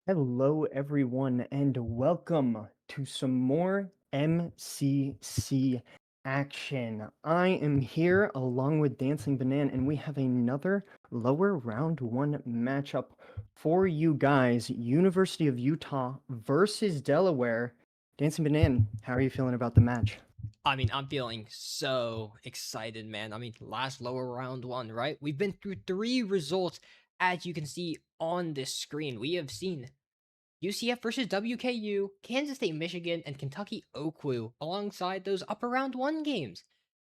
Hello, everyone, and welcome to some more MCC action. I am here along with Dancing Banana, and we have another lower round one matchup for you guys. University of Utah versus Delaware. Dancing Banana, how are you feeling about the match? I'm feeling so excited, man. Last lower round one, right? We've been through three results, as you can see on this screen. We have seen UCF versus WKU, Kansas State, Michigan, and Kentucky Oakwu alongside those upper round one games.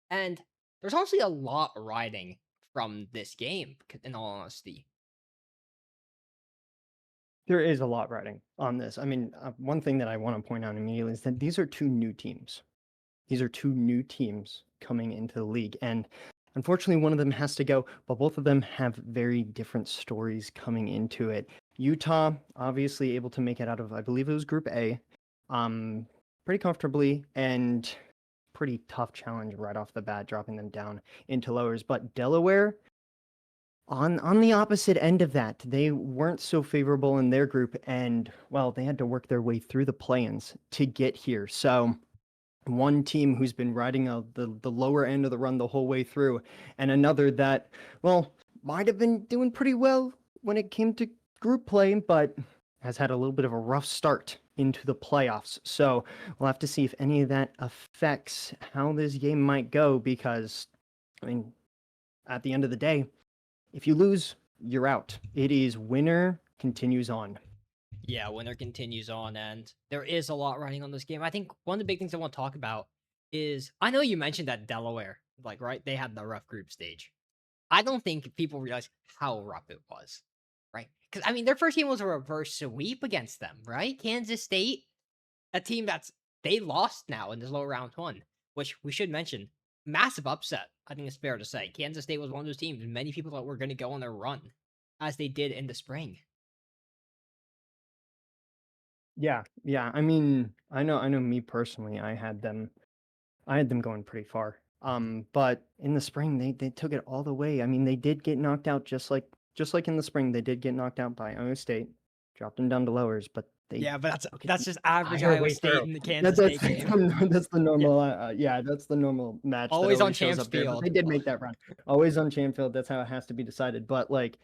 And there's honestly a lot riding from this game, in all honesty. There is a lot riding on this. One thing that I want to point out immediately is that these are two new teams. These are two new teams coming into the league, and unfortunately, one of them has to go, but both of them have very different stories coming into it. Utah, obviously able to make it out of, I believe it was Group A, um, pretty comfortably, and pretty tough challenge right off the bat, dropping them down into lowers. But Delaware, on the opposite end of that, they weren't so favorable in their group, and well, they had to work their way through the play-ins to get here. So one team who's been riding the lower end of the run the whole way through, and another that, well, might have been doing pretty well when it came to group play, but has had a little bit of a rough start into the playoffs. So we'll have to see if any of that affects how this game might go, because, I mean, at the end of the day, if you lose, you're out. It is winner continues on. Yeah, winter continues on, and there is a lot riding on this game. I think one of the big things I want to talk about is I know you mentioned that Delaware, like, right, they had the rough group stage. I don't think people realize how rough it was, right? Because their first game was a reverse sweep against them, right? Kansas State, a team they lost now in this low round one, which we should mention, massive upset. I think it's fair to say Kansas State was one of those teams many people thought were going to go on their run, as they did in the spring. Yeah. I know me personally, I had them going pretty far. But in the spring, they took it all the way. I mean, they did get knocked out just like in the spring. They did get knocked out by Iowa State, dropped them down to lowers, but they Yeah, but that's took it that's the just average entire Iowa way State through. in the That, Kansas that's State game. that's the Yeah, normal. Yeah, that's the normal match that always on always shows Champs up there. But Field. they did make that run. Always on Chamfield. That's how it has to be decided. But like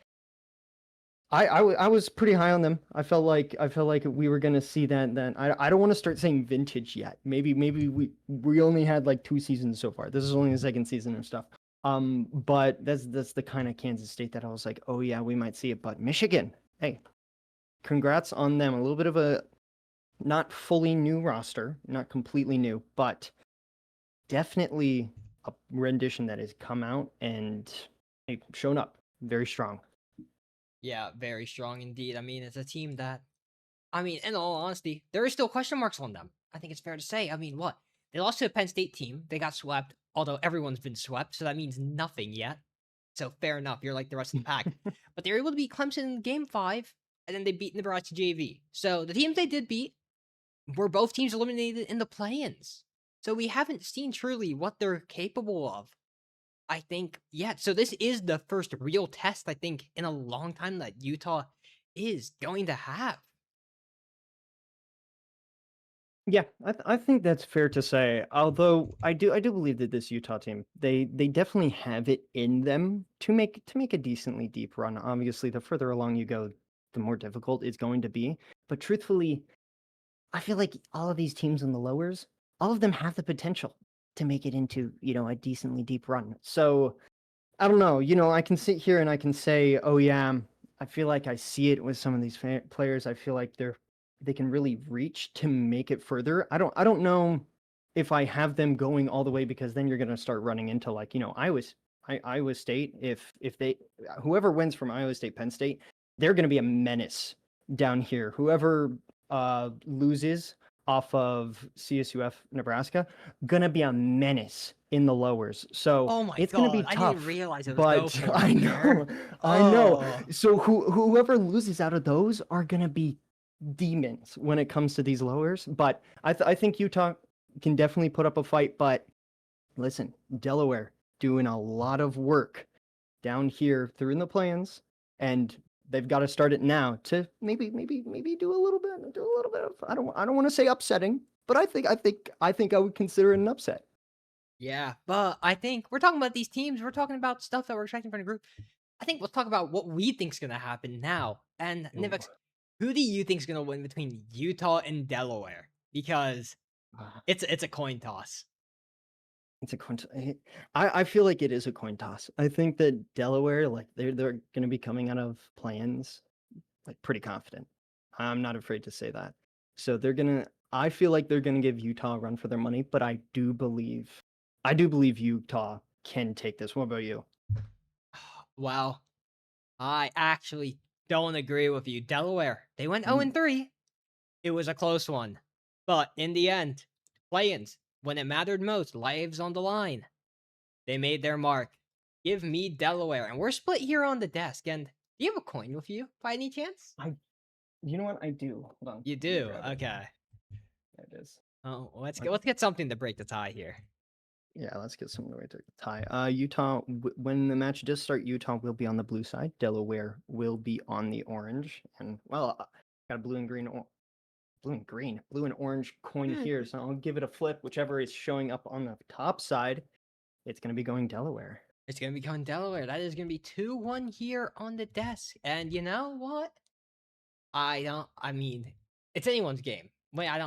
I was pretty high on them. I felt like we were gonna see that. Then I don't want to start saying vintage yet. Maybe we only had like 2 seasons so far. This is only the second season and stuff. But that's the kind of Kansas State that I was like, oh yeah, we might see it. But Michigan, hey, congrats on them. A little bit of a not fully new roster, not completely new, but definitely a rendition that has come out and hey, shown up very strong. Yeah, very strong indeed. It's a team that, in all honesty, there is still question marks on them. I think it's fair to say. What? They lost to a Penn State team. They got swept, although everyone's been swept, so that means nothing yet. So fair enough. You're like the rest of the pack. But they were able to beat Clemson in game five, and then they beat Nebraska JV. So the teams they did beat were both teams eliminated in the play-ins. So we haven't seen truly what they're capable of. I think, yeah. So this is the first real test, I think, in a long time that Utah is going to have. Yeah, I think that's fair to say. Although I do believe that this Utah team, they definitely have it in them to make a decently deep run. Obviously, the further along you go, the more difficult it's going to be. But truthfully, I feel like all of these teams in the lowers, all of them have the potential to make it into, a decently deep run. So I don't know. I can sit here and I can say, "Oh yeah, I feel like I see it with some of these players. I feel like they can really reach to make it further." I don't know if I have them going all the way, because then you're going to start running into like, Iowa State. If they whoever wins from Iowa State Penn State, they're going to be a menace down here. Whoever loses off of CSUF Nebraska, gonna be a menace in the lowers. So Oh my it's gonna be god, I didn't tough. realize it was so But far I there. know, I know. Oh, So whoever loses out of those are gonna be demons when it comes to these lowers. But I think Utah can definitely put up a fight. But listen, Delaware doing a lot of work down here through in the plans, and they've got to start it now to maybe do a little bit of I don't want to say upsetting, but I think I would consider it an upset. Yeah, but I think we're talking about these teams. We're talking about stuff that we're expecting from the group. I think let's talk about what we think's gonna happen now. And Ooh. Nivex, who do you think's gonna win between Utah and Delaware? Because Ah, it's a coin toss. it's a coin. I feel like it is a coin toss. I think that Delaware, like they're going to be coming out of plans like pretty confident. I'm not afraid to say that. So they're gonna. I feel like they're gonna give Utah a run for their money, but I do believe Utah can take this. What about you? Well, I actually don't agree with you. Delaware, they went 0 Mm, 3. It was a close one. But in the end, play-ins, when it mattered most, lives on the line. They made their mark. Give me Delaware. And we're split here on the desk. And do you have a coin with you by any chance? I, you know what? I do. Hold on. You Let me do. grab it. Okay. There it is. Oh, Okay. let's get something to break the tie here. Yeah, let's get some way to tie. Utah. When the match does start, Utah will be on the blue side. Delaware will be on the orange. And well, got a blue and green. Blue and orange coin here. So I'll give it a flip. Whichever is showing up on the top side, it's going to be going Delaware. It's gonna be going Delaware. That is gonna be 2-1 here on the desk. And you know what? I mean, it's anyone's game. Wait, I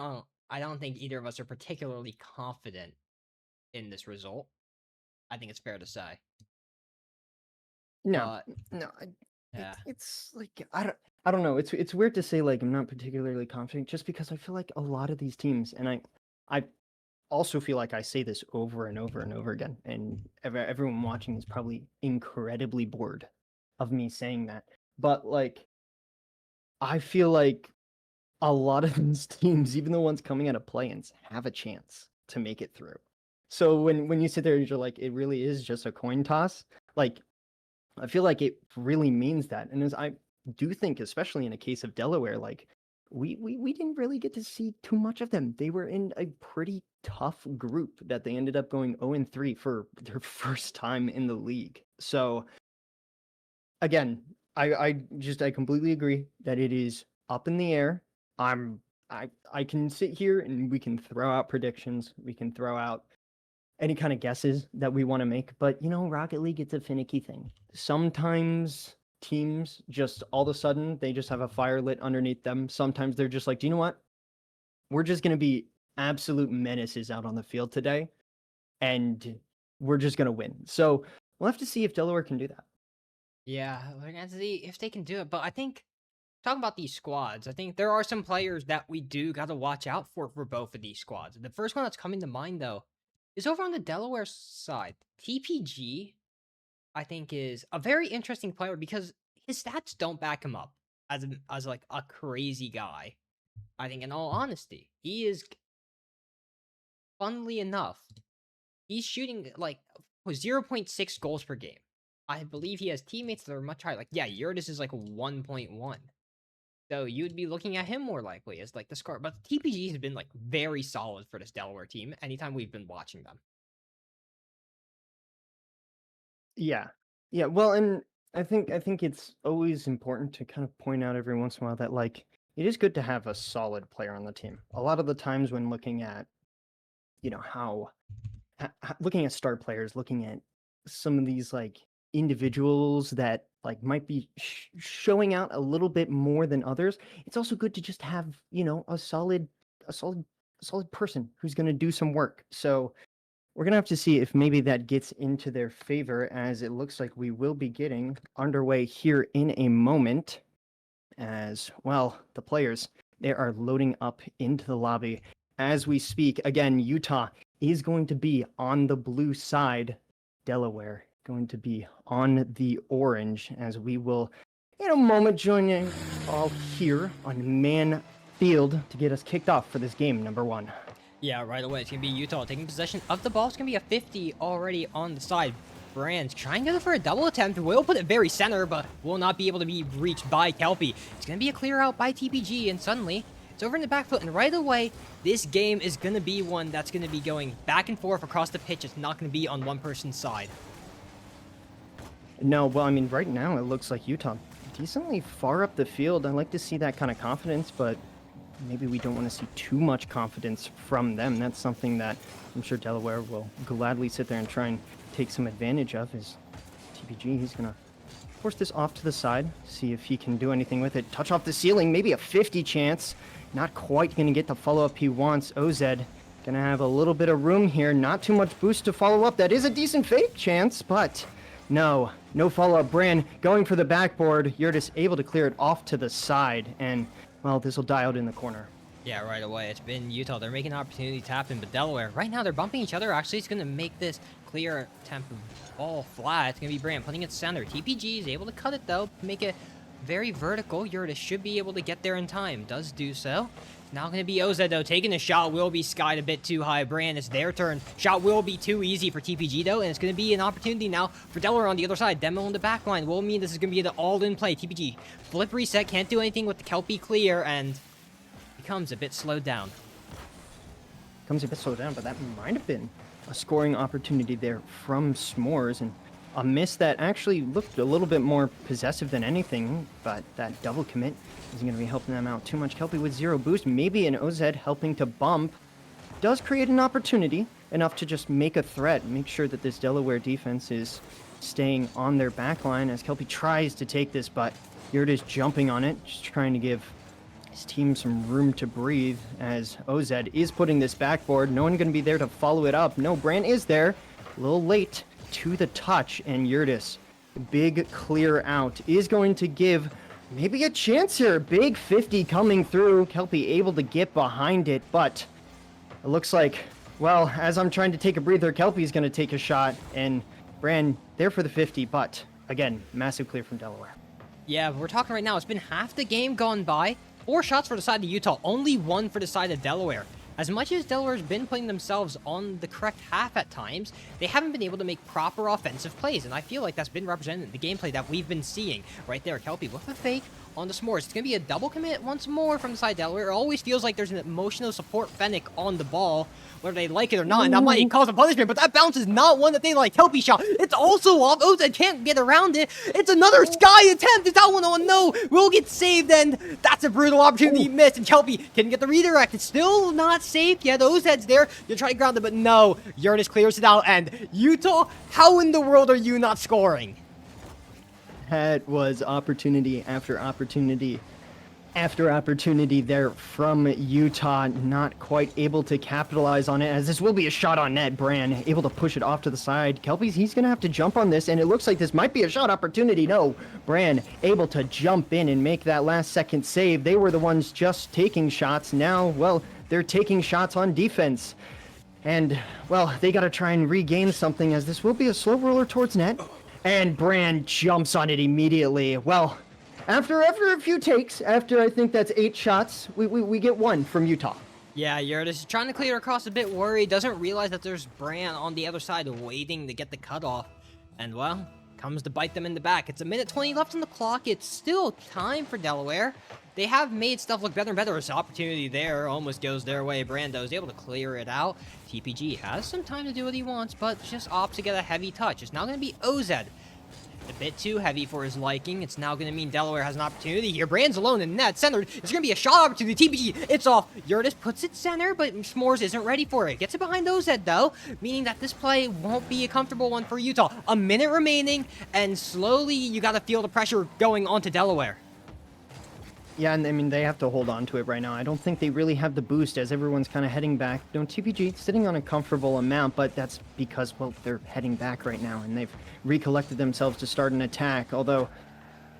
don't think either of us are particularly confident in this result. I think it's fair to say. No, But no, yeah. it's like I don't know. It's weird to say like I'm not particularly confident just because I feel like a lot of these teams, and I also feel like I say this over and over and over again, and everyone watching is probably incredibly bored of me saying that. But like I feel like a lot of these teams, even the ones coming out of play-ins, have a chance to make it through. So when you sit there and you're like, it really is just a coin toss, like I feel like it really means that. And as I do think, especially in a case of Delaware, like we didn't really get to see too much of them. They were in a pretty tough group that they ended up going 0 3 for their first time in the league. So again, I completely agree that it is up in the air. I'm I can sit here and we can throw out predictions. We can throw out any kind of guesses that we want to make, but you know, Rocket League, it's a finicky thing. Sometimes teams just all of a sudden they just have a fire lit underneath them. Sometimes they're just like, do you know what? We're just going to be absolute menaces out on the field today, and we're just going to win. So we'll have to see if Delaware can do that. Yeah, we're gonna see if they can do it. But I think talking about these squads, I think there are some players that we do gotta watch out for both of these squads. The first one that's coming to mind though is over on the Delaware side. TPG, I think, is a very interesting player because his stats don't back him up as like a crazy guy. I think, in all honesty, he is, funnily enough, he's shooting like 0.6 goals per game. I believe he has teammates that are much higher. Like, yeah, Yurtis is like 1.1. So you'd be looking at him more likely as like the score. But TPG has been like very solid for this Delaware team anytime we've been watching them. Yeah. Yeah, well, and I think it's always important to kind of point out every once in a while that like it is good to have a solid player on the team. A lot of the times when looking at, you know, looking at star players, looking at some of these like individuals that like might be showing out a little bit more than others, it's also good to just have, you know, a solid a solid person who's going to do some work. So we're going to have to see if maybe that gets into their favor, as it looks like we will be getting underway here in a moment. As well, the players, they are loading up into the lobby as we speak. Again, Utah is going to be on the blue side. Delaware going to be on the orange, as we will in a moment join you all here on Man Field to get us kicked off for this game number 1. Yeah, right away. It's going to be Utah taking possession of the ball. It's going to be a 50 already on the side. Brands trying to go for a double attempt. Will put it very center, but will not be able to be reached by Kelpie. It's going to be a clear out by TPG, and suddenly it's over in the back foot. And right away, this game is going to be one that's going to be going back and forth across the pitch. It's not going to be on one person's side. No, well, I mean, right now it looks like Utah decently far up the field. I like to see that kind of confidence, but maybe we don't want to see too much confidence from them. That's something that I'm sure Delaware will gladly sit there and try and take some advantage of. Is TPG, he's going to force this off to the side, see if he can do anything with it. Touch off the ceiling, maybe a 50 chance. Not quite going to get the follow-up he wants. OZ going to have a little bit of room here. Not too much boost to follow up. That is a decent fake chance, but no follow-up. Bran going for the backboard. You're just able to clear it off to the side, and, well, this will die out in the corner. Yeah, right away. It's been Utah. They're making an opportunity to tap in, but Delaware, right now, they're bumping each other. Actually, it's going to make this clear attempt ball flat. It's going to be Bran putting it center. TPG is able to cut it, though, make it very vertical. Yurtis should be able to get there in time. Does do so. It's now going to be OZ, though. Taking a shot will be skied a bit too high. Bran, it's their turn. Shot will be too easy for TPG, though, and it's going to be an opportunity now for Delaware on the other side. Demo in the back line will mean this is going to be the all-in play. TPG flip reset. Can't do anything with the Kelpie clear, and becomes a bit slowed down. Comes a bit slowed down, but that might have been a scoring opportunity there from S'mores, and a miss that actually looked a little bit more possessive than anything, but that double commit isn't going to be helping them out too much. Kelpie with 0 boost, maybe an OZ helping to bump, does create an opportunity, enough to just make a threat, make sure that this Delaware defense is staying on their back line as Kelpie tries to take this, but Yurtis jumping on it, just trying to give his team some room to breathe as OZ is putting this backboard. No one going to be there to follow it up. No, Bran is there. A little late to the touch, and Yurtis, big clear out, is going to give maybe a chance here. Big 50 coming through. Kelpie able to get behind it, but it looks like, well, as I'm trying to take a breather, Kelpie's going to take a shot, and Bran there for the 50, but again, massive clear from Delaware. Yeah, we're talking right now. It's been half the game gone by. 4 shots for the side of Utah, only 1 for the side of Delaware. As much as Delaware's been putting themselves on the correct half at times, they haven't been able to make proper offensive plays, and I feel like that's been represented in the gameplay that we've been seeing. Right there, Kelpie with a fake on the S'mores. It's going to be a double commit once more from the side of Delaware. It always feels like there's an emotional support Fennec on the ball, whether they like it or not, and that might cause a punishment, but that bounce is not one that they like. Kelpie shot, it's also off. OZ can't get around it. It's another Sky attempt. It's that one on no. Will get saved, and that's a brutal opportunity missed, and Kelpie can get the redirect. It's still not safe. Yeah, OZ's there. You're trying to ground it, but no. Yurtis clears it out, and Utah, how in the world are you not scoring? That was opportunity after opportunity after opportunity there from Utah, not quite able to capitalize on it, as this will be a shot on net. Bran able to push it off to the side. Kelpie's, he's going to have to jump on this, and it looks like this might be a shot opportunity. No, Bran able to jump in and make that last second save. They were the ones just taking shots. Now, well, they're taking shots on defense. And, well, they got to try and regain something, as this will be a slow roller towards net. And Bran jumps on it immediately. Well, after a few takes, after I think that's 8 shots, we get 1 from Utah. Yeah, Yurtis is trying to clear across, a bit worried, doesn't realize that there's Bran on the other side waiting to get the cutoff. And, well, comes to bite them in the back. It's 1:20 left on the clock. It's still time for Delaware. They have made stuff look better and better. There's an opportunity there. Almost goes their way. Brando is able to clear it out. TPG has some time to do what he wants, but just opts to get a heavy touch. It's now going to be OZ. A bit too heavy for his liking. It's now going to mean Delaware has an opportunity here. Brand's alone in net. Centered. It's going to be a shot opportunity. TPG, it's off. Yurtis puts it center, but S'mores isn't ready for it. Gets it behind OZ, though, meaning that this play won't be a comfortable one for Utah. A minute remaining, and slowly you got to feel the pressure going onto Delaware. Yeah, and I mean, they have to hold on to it right now. I don't think they really have the boost as everyone's kind of heading back. No, TPG sitting on a comfortable amount, but that's because, well, they're heading back right now, and they've recollected themselves to start an attack, although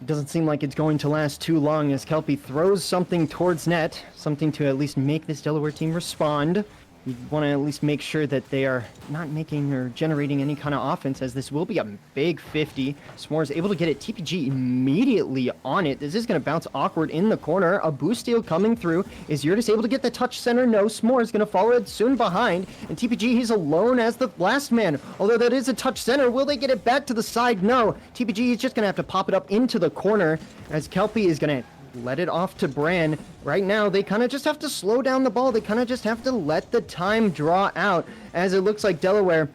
it doesn't seem like it's going to last too long as Kelpie throws something towards net, something to at least make this Delaware team respond. You want to at least make sure that they are not making or generating any kind of offense, as this will be a big 50. S'mores able to get it. TPG immediately on it. This is going to bounce awkward in the corner. A boost steal coming through. Is Yurtis able to get the touch center? No. S'mores going to follow it soon behind. And TPG, he's alone as the last man. Although that is a touch center. Will they get it back to the side? No. TPG is just going to have to pop it up into the corner, as Kelpie is going to let it off to Bran. Right now, they kind of just have to slow down the ball. They kind of just have to let the time draw out, as it looks like Delaware,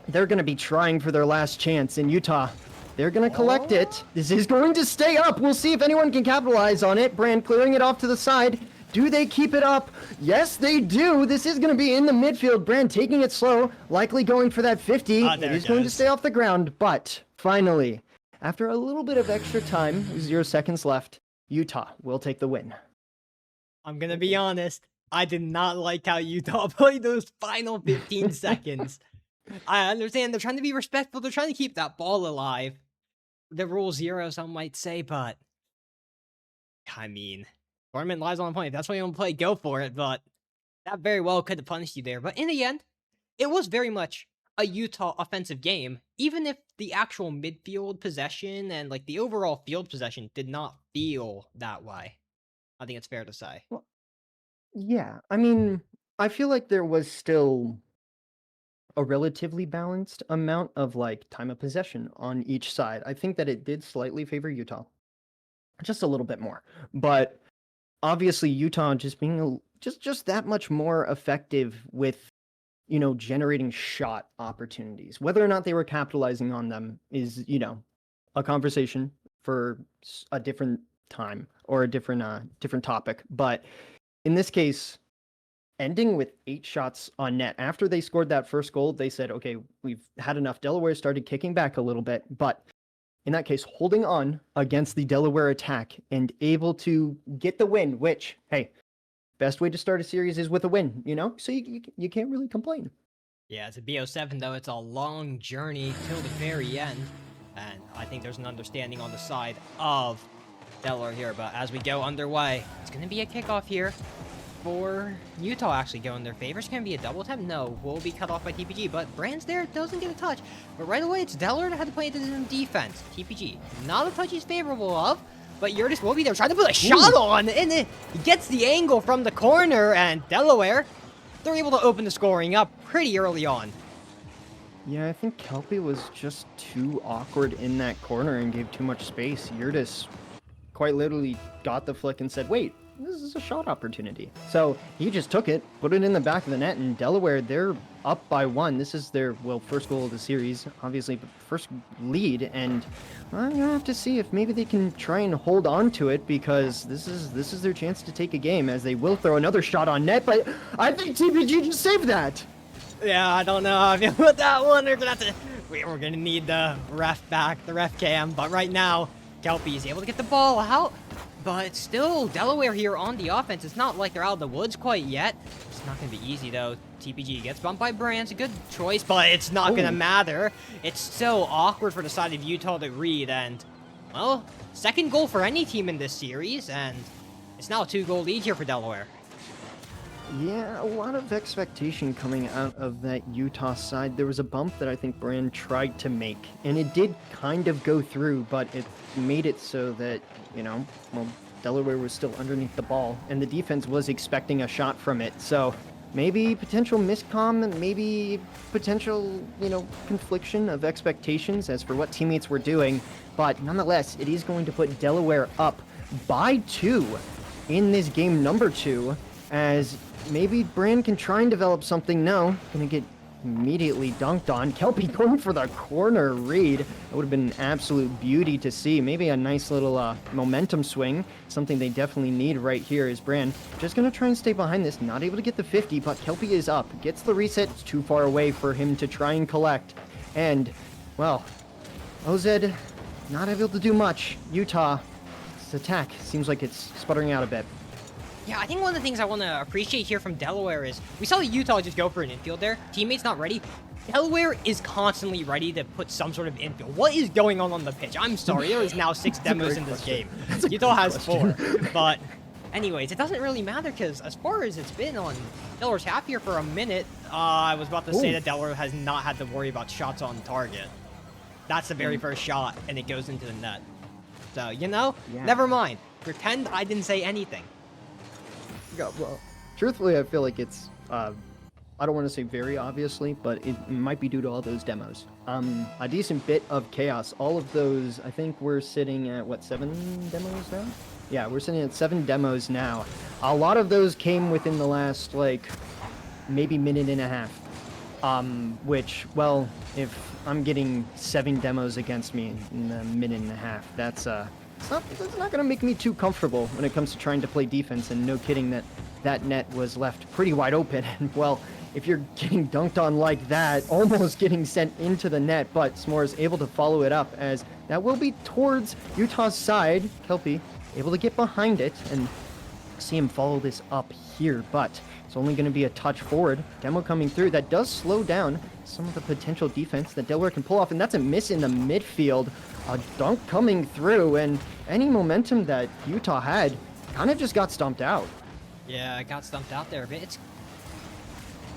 they're going to be trying for their last chance. In Utah, They're going to collect it. This is going to stay up. We'll see if anyone can capitalize on it. Brand clearing it off to the side. Do they keep it up? Yes, they do. This is going to be in the midfield. Brand taking it slow, likely going for that 50. It is going to stay off the ground, but finally, after a little bit of extra time, 0 seconds left, Utah will take the win. I'm going to be honest. I did not like how Utah played those final 15 seconds. I understand they're trying to be respectful. They're trying to keep that ball alive. The rule 0, some might say, but I mean, tournament lies on a point. If that's what you want to play, go for it. But that very well could have punished you there. But in the end, it was very much a Utah offensive game, even if the actual midfield possession and like the overall field possession did not feel that way. I think it's fair to say. Well, yeah, I mean, I feel like there was still a relatively balanced amount of like time of possession on each side. I think that it did slightly favor Utah, just a little bit more, but obviously Utah just being just that much more effective with, you know, generating shot opportunities. Whether or not they were capitalizing on them is, you know, a conversation for a different time or a different topic. But in this case, ending with 8 shots on net after they scored that first goal, they said, okay, we've had enough. Delaware started kicking back a little bit, but in that case, holding on against the Delaware attack and able to get the win, which, hey, best way to start a series is with a win, you know? So you can't really complain. Yeah, it's a BO7, though. It's a long journey till the very end. And I think there's an understanding on the side of Delaware here. But as we go underway, it's going to be a kickoff here for Utah actually go in their favor. It's going to be a double attempt. No, will be cut off by TPG, but Brand's there, doesn't get a touch. But right away, it's Delaware that had to play into some defense. TPG, not a touch he's favorable of, but Yurtis will be there trying to put a shot on, and he gets the angle from the corner, and Delaware, they're able to open the scoring up pretty early on. Yeah, I think Kelpie was just too awkward in that corner and gave too much space. Yurtis quite literally got the flick and said, wait, this is a shot opportunity. So he just took it, put it in the back of the net, and Delaware, they're up by 1. This is their, well, first goal of the series, obviously, but first lead, and I'm gonna have to see if maybe they can try and hold on to it, because this is their chance to take a game, as they will throw another shot on net, but I think TPG just saved that. Yeah, I don't know how I feel about that one. We're gonna need the ref back, the ref cam, but right now, Kelpie is able to get the ball out. But still, Delaware here on the offense. It's not like they're out of the woods quite yet. It's not going to be easy, though. TPG gets bumped by Brands. A good choice, but it's not going to matter. It's so awkward for the side of Utah to read. And, well, second goal for any team in this series. And it's now a 2-goal lead here for Delaware. Yeah, a lot of expectation coming out of that Utah side. There was a bump that I think Brand tried to make, and it did kind of go through, but it made it so that, you know, well, Delaware was still underneath the ball, and the defense was expecting a shot from it. So maybe potential miscomm, maybe potential, you know, confliction of expectations as for what teammates were doing. But nonetheless, it is going to put Delaware up by 2 in this game number 2, as maybe Brand can try and develop something. No, gonna get immediately dunked on. Kelpie going for the corner read. It would have been an absolute beauty to see. Maybe a nice little momentum swing. Something they definitely need right here is Brand just gonna try and stay behind this. Not able to get the 50, but Kelpie is up. Gets the reset. It's too far away for him to try and collect. And, well, OZ not able to do much. Utah, this attack seems like it's sputtering out a bit. Yeah, I think one of the things I want to appreciate here from Delaware is we saw Utah just go for an infield there. Teammates not ready. Delaware is constantly ready to put some sort of infield. What is going on the pitch? I'm sorry, there is now 6 demos in this game. Utah has 4. But anyways, it doesn't really matter because as far as it's been on Delaware's half here for a minute, I was about to say that Delaware has not had to worry about shots on target. That's the very first shot, and it goes into the net. So, you know, never mind. Pretend I didn't say anything. Yeah, well, truthfully, I feel like it's, I don't want to say very obviously, but it might be due to all those demos. A decent bit of chaos. All of those, I think we're sitting at, what, 7 demos now? Yeah, we're sitting at 7 demos now. A lot of those came within the last, like, maybe minute and a half. Which, well, if I'm getting 7 demos against me in a minute and a half, that's it's not gonna make me too comfortable when it comes to trying to play defense. And no kidding that net was left pretty wide open. And well, if you're getting dunked on like that, almost getting sent into the net, but S'more is able to follow it up as that will be towards Utah's side. Kelpie able to get behind it and see him follow this up here, but it's only going to be a touch forward. Demo coming through. That does slow down some of the potential defense that Delaware can pull off, and that's a miss in the midfield. A dunk coming through, and any momentum that Utah had kind of just got stomped out. Yeah, I got stumped out there a bit. It's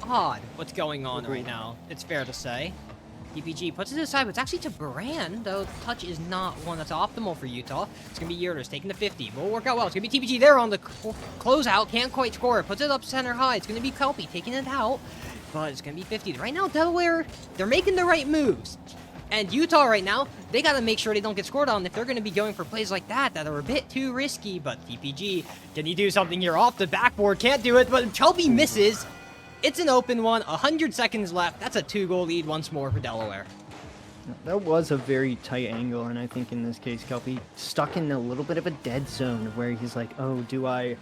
odd what's going on right now, it's fair to say. TPG puts it aside, but it's actually to Baran, though the touch is not one that's optimal for Utah. It's going to be Yurtis taking the 50. Will work out well. It's going to be TPG there on the closeout. Can't quite score it. Puts it up center high. It's going to be Kelpie taking it out, but it's going to be 50. Right now, Delaware, they're making the right moves. And Utah right now, they got to make sure they don't get scored on if they're going to be going for plays like that are a bit too risky. But TPG, can he do something here off the backboard? Can't do it, but Kelpie misses. It's an open one, 100 seconds left. That's a 2-goal lead once more for Delaware. That was a very tight angle, and I think in this case, Kelpie stuck in a little bit of a dead zone where he's like, oh, do I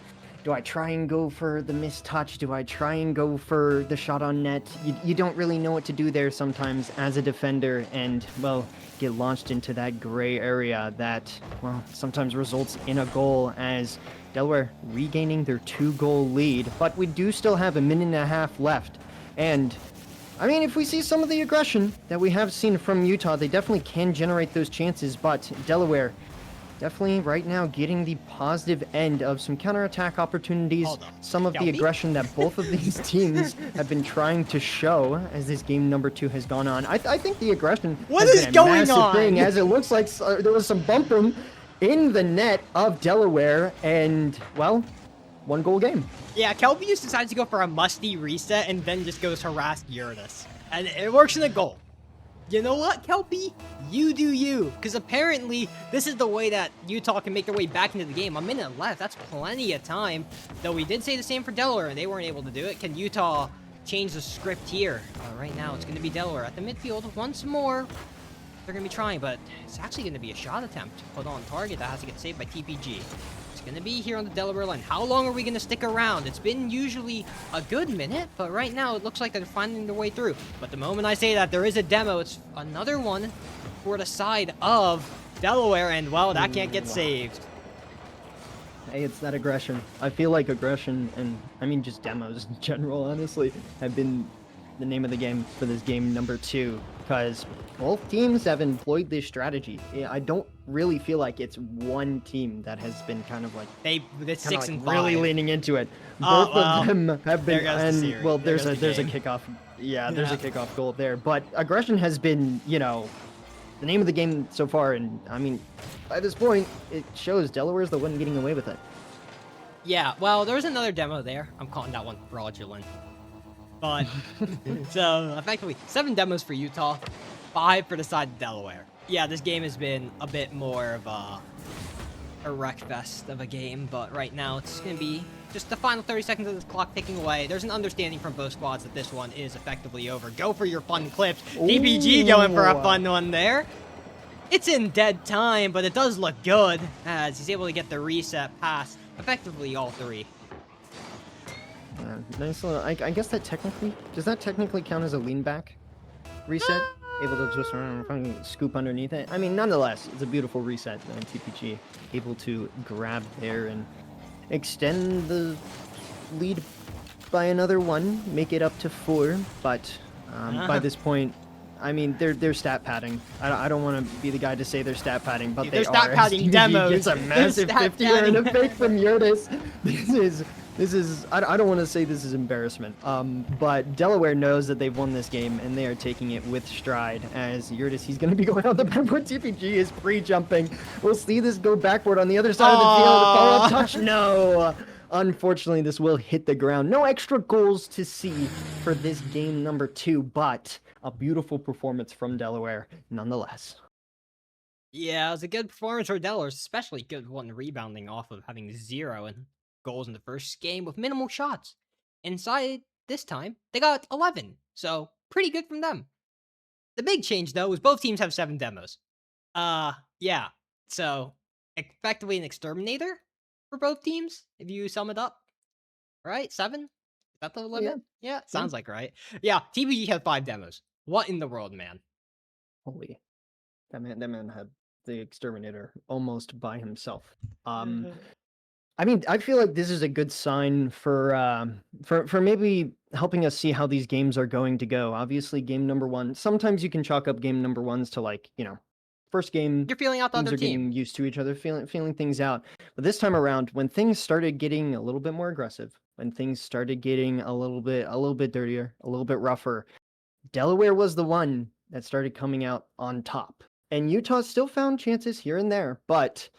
try and go for the missed touch? Do I try and go for the shot on net? You don't really know what to do there sometimes as a defender, and, well, get launched into that gray area that, well, sometimes results in a goal as Delaware regaining their 2-goal lead. But we do still have a minute and a half left, and I mean, if we see some of the aggression that we have seen from Utah, they definitely can generate those chances, but Delaware definitely right now getting the positive end of some counterattack opportunities, some of the aggression that both of these teams have been trying to show as this game number 2 has gone on. I think the aggression has been a massive thing, as it looks like there was some bumping in the net of Delaware, and, well, 1-goal game. Yeah, Kelpie just decides to go for a musty reset and then just goes harass Yurtis. And it works in a goal. You know what, Kelpie? You do you. Because apparently, this is the way that Utah can make their way back into the game. A minute left. That's plenty of time. Though we did say the same for Delaware, and they weren't able to do it. Can Utah change the script here? Right now, it's going to be Delaware at the midfield once more. They're going to be trying, but it's actually going to be a shot attempt put on target that has to get saved by TPG. It's going to be here on the Delaware line. How long are we going to stick around? It's been usually a good minute, but right now it looks like they're finding their way through. But the moment I say that, there is a demo. It's another one for the side of Delaware, and, well, that can't get saved. Hey, it's that aggression. I feel like aggression, and I mean just demos in general, honestly, have been the name of the game for this game number 2, because both teams have employed this strategy. I don't really feel like it's one team that has been kind of like it's 6 and 5 really leaning into it. Both of them have been, and well, there's a kickoff. Yeah, there's a kickoff goal there, but aggression has been, you know, the name of the game so far, and I mean, by this point, it shows Delaware's the one getting away with it. Yeah, well, there's another demo there. I'm calling that one fraudulent. But, so, effectively, 7 demos for Utah, 5 for the side of Delaware. Yeah, this game has been a bit more of a wreck fest of a game, but right now it's going to be just the final 30 seconds of this clock ticking away. There's an understanding from both squads that this one is effectively over. Go for your fun clips. DPG going for a fun one there. It's in dead time, but it does look good as he's able to get the reset past effectively all 3. Nice little, I guess that does that technically count as a lean back reset? Able to twist around and scoop underneath it. I mean, nonetheless, it's a beautiful reset. TPG able to grab there and extend the lead by another 1, make it up to 4. But by this point, I mean, they're stat padding. I don't want to be the guy to say they're stat padding, but they're stat padding demos. It's a massive 50 and a fake from Yurtis. This is, I don't want to say this is embarrassment, but Delaware knows that they've won this game, and they are taking it with stride, as Yurtis, he's going to be going out the backboard. TPG is pre-jumping. We'll see this go backward on the other side of the field. Follow-up touch, no! Unfortunately, this will hit the ground. No extra goals to see for this game number 2, but a beautiful performance from Delaware nonetheless. Yeah, it was a good performance for Delaware, especially good one rebounding off of having 0 and goals in the first game with minimal shots. Inside this time, they got 11. So Pretty good from them. The big change, though, is both teams have 7 demos. Yeah. So, effectively an exterminator for both teams, if you sum it up. Right? 7? Is that the limit? Yeah, sounds like right. Yeah, TBG has 5 demos. What in the world, man? Holy, that man had the exterminator almost by himself. I mean, I feel like this is a good sign for maybe helping us see how these games are going to go. Obviously, game number 1. Sometimes you can chalk up game number 1s to like, first game You're feeling out the teams other are getting team. used to each other, feeling things out. But this time around, when things started getting a little bit more aggressive, when things started getting a little bit dirtier, a little bit rougher, Delaware was the one that started coming out on top. And Utah still found chances here and there, but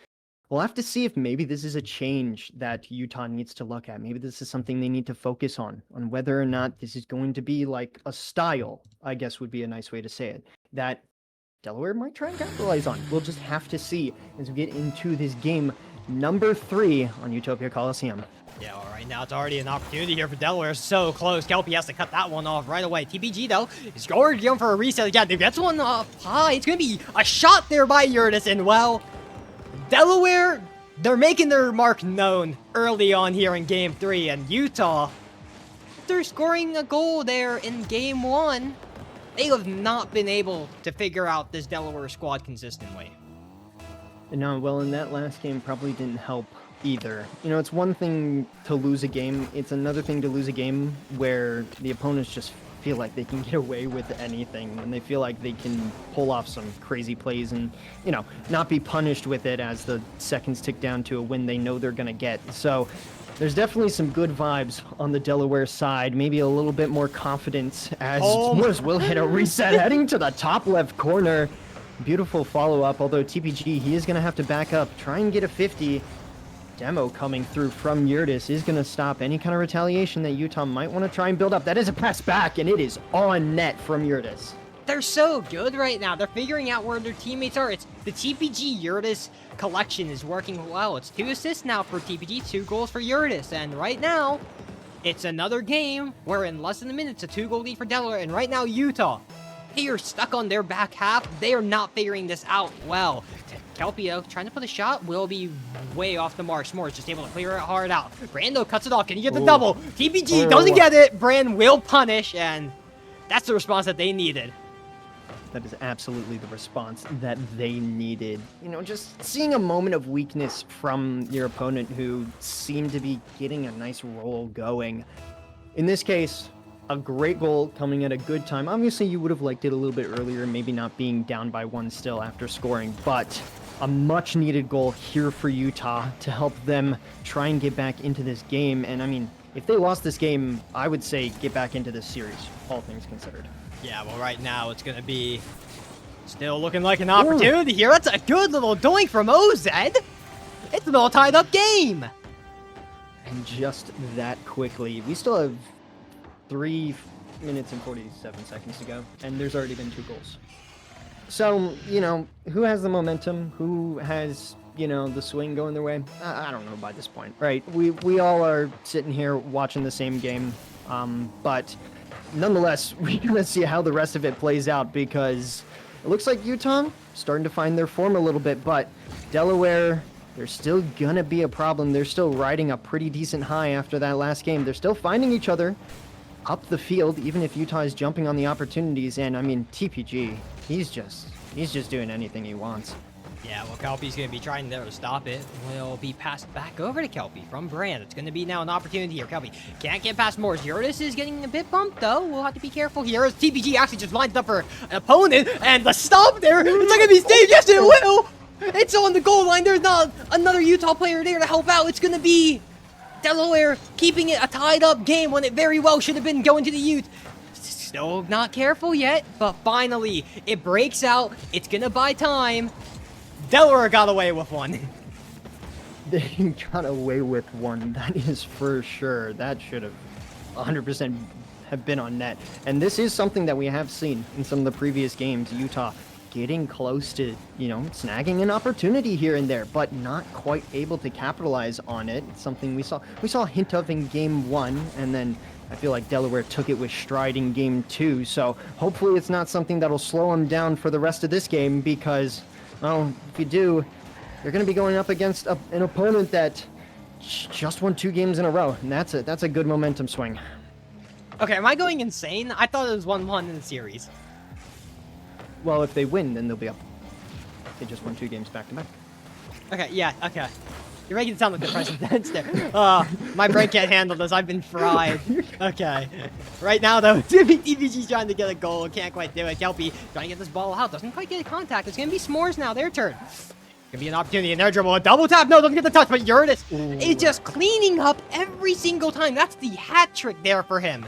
we'll have to see if maybe this is a change that Utah needs to look at. Maybe this is something they need to focus on whether or not this is going to be like a style, I guess would be a nice way to say it, that Delaware might try and capitalize on. We'll just have to see as we get into this game number 3 on Utopia Coliseum. Yeah, well, right now it's already an opportunity here for Delaware. So close. Kelpie has to cut that one off right away. TPG, though, is going for a reset again. He gets one up high. It's going to be a shot there by Yurtis. And, well, Delaware, they're making their mark known early on here in Game 3. And Utah, after scoring a goal there in Game 1, they have not been able to figure out this Delaware squad consistently. No, well, in that last game probably didn't help either. It's one thing to lose a game. It's another thing to lose a game where the opponents just feel like they can get away with anything and they feel like they can pull off some crazy plays and, not be punished with it as the seconds tick down to a win they know they're going to get. So there's definitely some good vibes on the Delaware side. Maybe a little bit more confidence as Morris will hit a reset heading to the top left corner. Beautiful follow-up, although TPG, he is going to have to back up, try and get a 50. Demo coming through from Yurtis is going to stop any kind of retaliation that Utah might want to try and build up. That is a pass back, and it is on net from Yurtis. They're so good right now. They're figuring out where their teammates are. It's the TPG Yurtis collection is working well. It's 2 assists now for TPG, 2 goals for Yurtis. And right now, it's another game where in less than a minute, it's a 2-goal lead for Delaware. And right now, Utah, they are stuck on their back half. They are not figuring this out well. Kelpio trying to put a shot will be way off the mark. S'mores just able to clear it hard out. Brando cuts it off. Can he get the double? TPG doesn't get it. Brand will punish, and that's the response that they needed. That is absolutely the response that they needed. Just seeing a moment of weakness from your opponent who seemed to be getting a nice roll going. In this case, a great goal coming at a good time. Obviously, you would have liked it a little bit earlier, maybe not being down by 1 still after scoring, but a much needed goal here for Utah to help them try and get back into this game. And I mean, if they lost this game, I would say get back into this series, all things considered. Yeah, well, right now it's going to be still looking like an opportunity here. That's a good little doink from OZ. It's an all tied up game. And just that quickly, we still have 3 minutes and 47 seconds to go, and there's already been 2 goals. So, who has the momentum? Who has, the swing going their way? I don't know by this point, right? We all are sitting here watching the same game, but nonetheless, we're going to see how the rest of it plays out because it looks like Utah starting to find their form a little bit, but Delaware, there's still going to be a problem. They're still riding a pretty decent high after that last game. They're still finding each other up the field, even if Utah is jumping on the opportunities. And I mean, TPG, he's just doing anything he wants. Yeah, well, Kelpie's going to be trying there to stop it. Will be passed back over to Kelpie from Brand. It's going to be now an opportunity here. Kelpie can't get past Morris. Yurtis is getting a bit bumped, though. We'll have to be careful here as TPG actually just lines up for an opponent. And the stop there, it's not going to be saved. Yes, it will. It's on the goal line. There's not another Utah player there to help out. It's going to be Delaware keeping it a tied-up game when it very well should have been going to the Ute. Still not careful yet, but finally, it breaks out. It's going to buy time. Delaware got away with one. They got away with one, that is for sure. That should have 100% have been on net. And this is something that we have seen in some of the previous games. Utah getting close to, snagging an opportunity here and there, but not quite able to capitalize on it. It's something we saw a hint of in game 1, and then I feel like Delaware took it with stride in game 2, so hopefully it's not something that'll slow them down for the rest of this game because, well, if you do, you're going to be going up against an opponent that just won 2 games in a row, and that's a good momentum swing. Okay, am I going insane? I thought it was 1-1 in the series. Well, if they win, then they'll be up. They just won 2 games back-to-back. Okay, yeah, okay. You're making it sound like the president's there. My brain can't handle this. I've been fried. Okay. Right now, though, TVG's trying to get a goal. Can't quite do it. Kelpie trying to get this ball out. Doesn't quite get contact. It's going to be S'mores now. Their turn. Gonna be an opportunity in their dribble. A double tap. No, doesn't get the touch, but Eurydice is just cleaning up every single time. That's the hat trick there for him.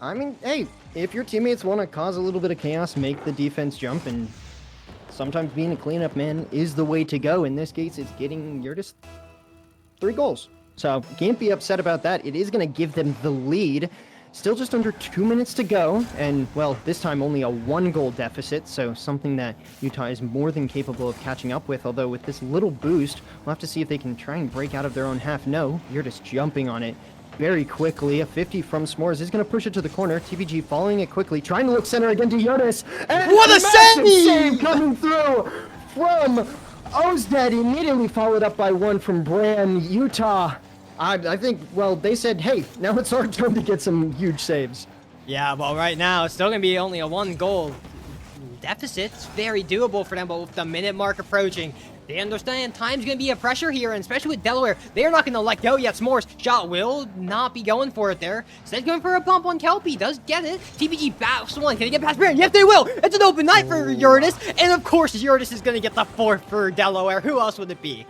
I mean, hey, if your teammates want to cause a little bit of chaos, make the defense jump, and sometimes being a cleanup man is the way to go. In this case, it's getting Eurydice 3 goals. So can't be upset about that. It is going to give them the lead. Still just under 2 minutes to go, and, well, this time only a 1-goal deficit, so something that Utah is more than capable of catching up with, although with this little boost, we'll have to see if they can try and break out of their own half. No, you're just jumping on it very quickly. A 50 from S'mores is going to push it to the corner. TPG following it quickly, trying to look center again to Eurydice, and what a save coming through from Ozded, immediately followed up by one from Bran. Utah, I think, well, they said, hey, now it's our turn to get some huge saves. Yeah, well, right now, it's still going to be only a 1-goal deficit. It's very doable for them, but with the minute mark approaching, they understand time's going to be a pressure here, and especially with Delaware, they're not going to let go yet. S'mores shot will not be going for it there. Instead, going for a bump on Kelpie. Does get it. TPG bats one. Can they get past Baron? Yes, they will. It's an open night for Eurydice, and of course, Eurydice is going to get the 4th for Delaware. Who else would it be?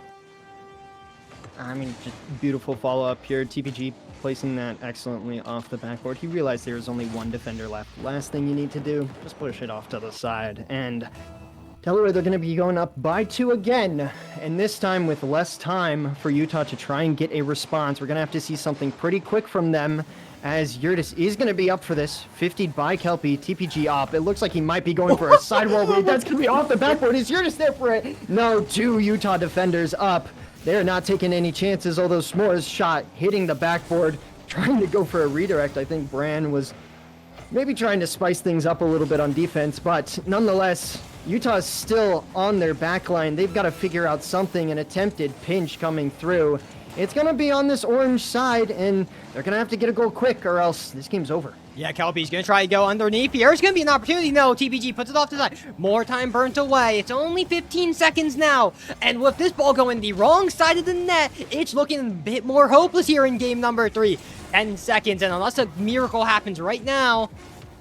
I mean, just beautiful follow-up here. TPG placing that excellently off the backboard. He realized there was only 1 defender left. Last thing you need to do, just push it off to the side. And Delaware, they're going to be going up by 2 again. And this time with less time for Utah to try and get a response. We're going to have to see something pretty quick from them, as Eurydice is going to be up for this. 50'd by Kelpie. TPG up. It looks like he might be going for a sidewall read. That's going to be off the backboard. Is Eurydice there for it? No, 2 Utah defenders up. They're not taking any chances, although S'mores shot hitting the backboard, trying to go for a redirect. I think Bran was maybe trying to spice things up a little bit on defense, but nonetheless, Utah's still on their back line. They've got to figure out something, an attempted pinch coming through. It's going to be on this orange side, and they're going to have to get a goal quick, or else this game's over. Yeah, Kelpie's going to try to go underneath here. It's going to be an opportunity. No, TPG puts it off to the side. More time burnt away. It's only 15 seconds now. And with this ball going the wrong side of the net, it's looking a bit more hopeless here in game number 3. 10 seconds, and unless a miracle happens right now,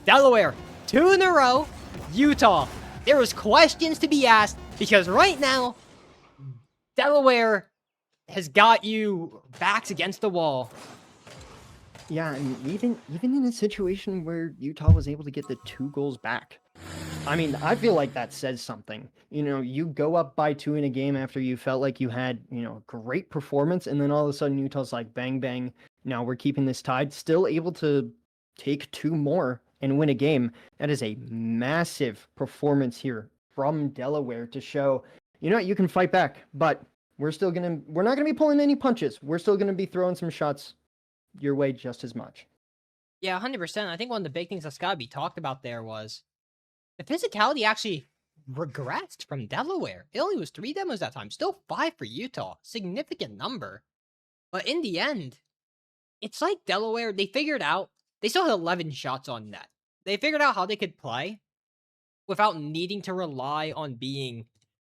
Delaware, 2 in a row. Utah, there is questions to be asked, because right now, Delaware has got you backs against the wall. Yeah, and even in a situation where Utah was able to get the 2 goals back, I mean, I feel like that says something. You know, you go up by 2 in a game after you felt like you had, you know, a great performance, and then all of a sudden Utah's like, bang, bang, now we're keeping this tied, still able to take 2 more and win a game. That is a massive performance here from Delaware to show, you know, you can fight back, but we're not gonna be pulling any punches. We're still gonna be throwing some shots your way just as much. Yeah, 100%. I think one of the big things that's got to be talked about there was the physicality actually regressed from Delaware. It only was 3 demos that time. Still 5 for Utah. Significant number. But in the end, it's like Delaware, they figured out, they still had 11 shots on net. They figured out how they could play without needing to rely on being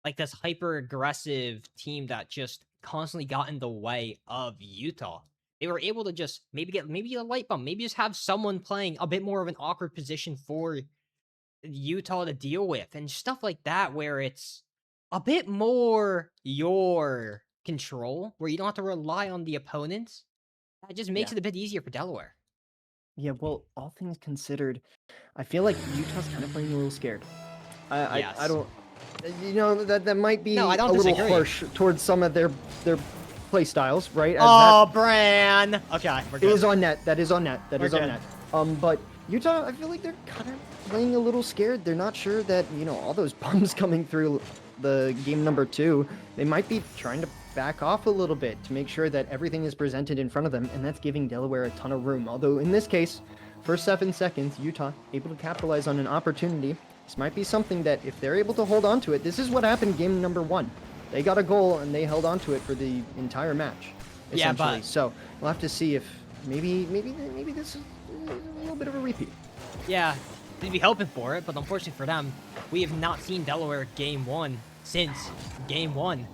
like this hyper-aggressive team that just constantly got in the way of Utah. They were able to just maybe a light bump, maybe just have someone playing a bit more of an awkward position for Utah to deal with, and stuff like that, where it's a bit more your control, where you don't have to rely on the opponents. That just makes it a bit easier for Delaware. Yeah, well, all things considered, I feel like Utah's kind of playing a little scared. Yes. I don't, you know, that might be No, I don't a little disagree. harsh towards some of their play styles, right? As Oh, Bran! Okay, we're It good. is on net. That is on net. That We're is on good. net. But Utah, I feel like they're kind of playing a little scared. They're not sure that, you know, all those bums coming through the game number 2, they might be trying to back off a little bit to make sure that everything is presented in front of them, and that's giving Delaware a ton of room. Although in this case, first 7 seconds, Utah able to capitalize on an opportunity. This might be something that if they're able to hold on to it, this is what happened game number 1. They got a goal and they held on to it for the entire match, essentially. Yeah, but so we'll have to see if maybe this is a little bit of a repeat. yeah, they'd be hoping for it, but unfortunately for them, we have not seen Delaware game 1 since game 1.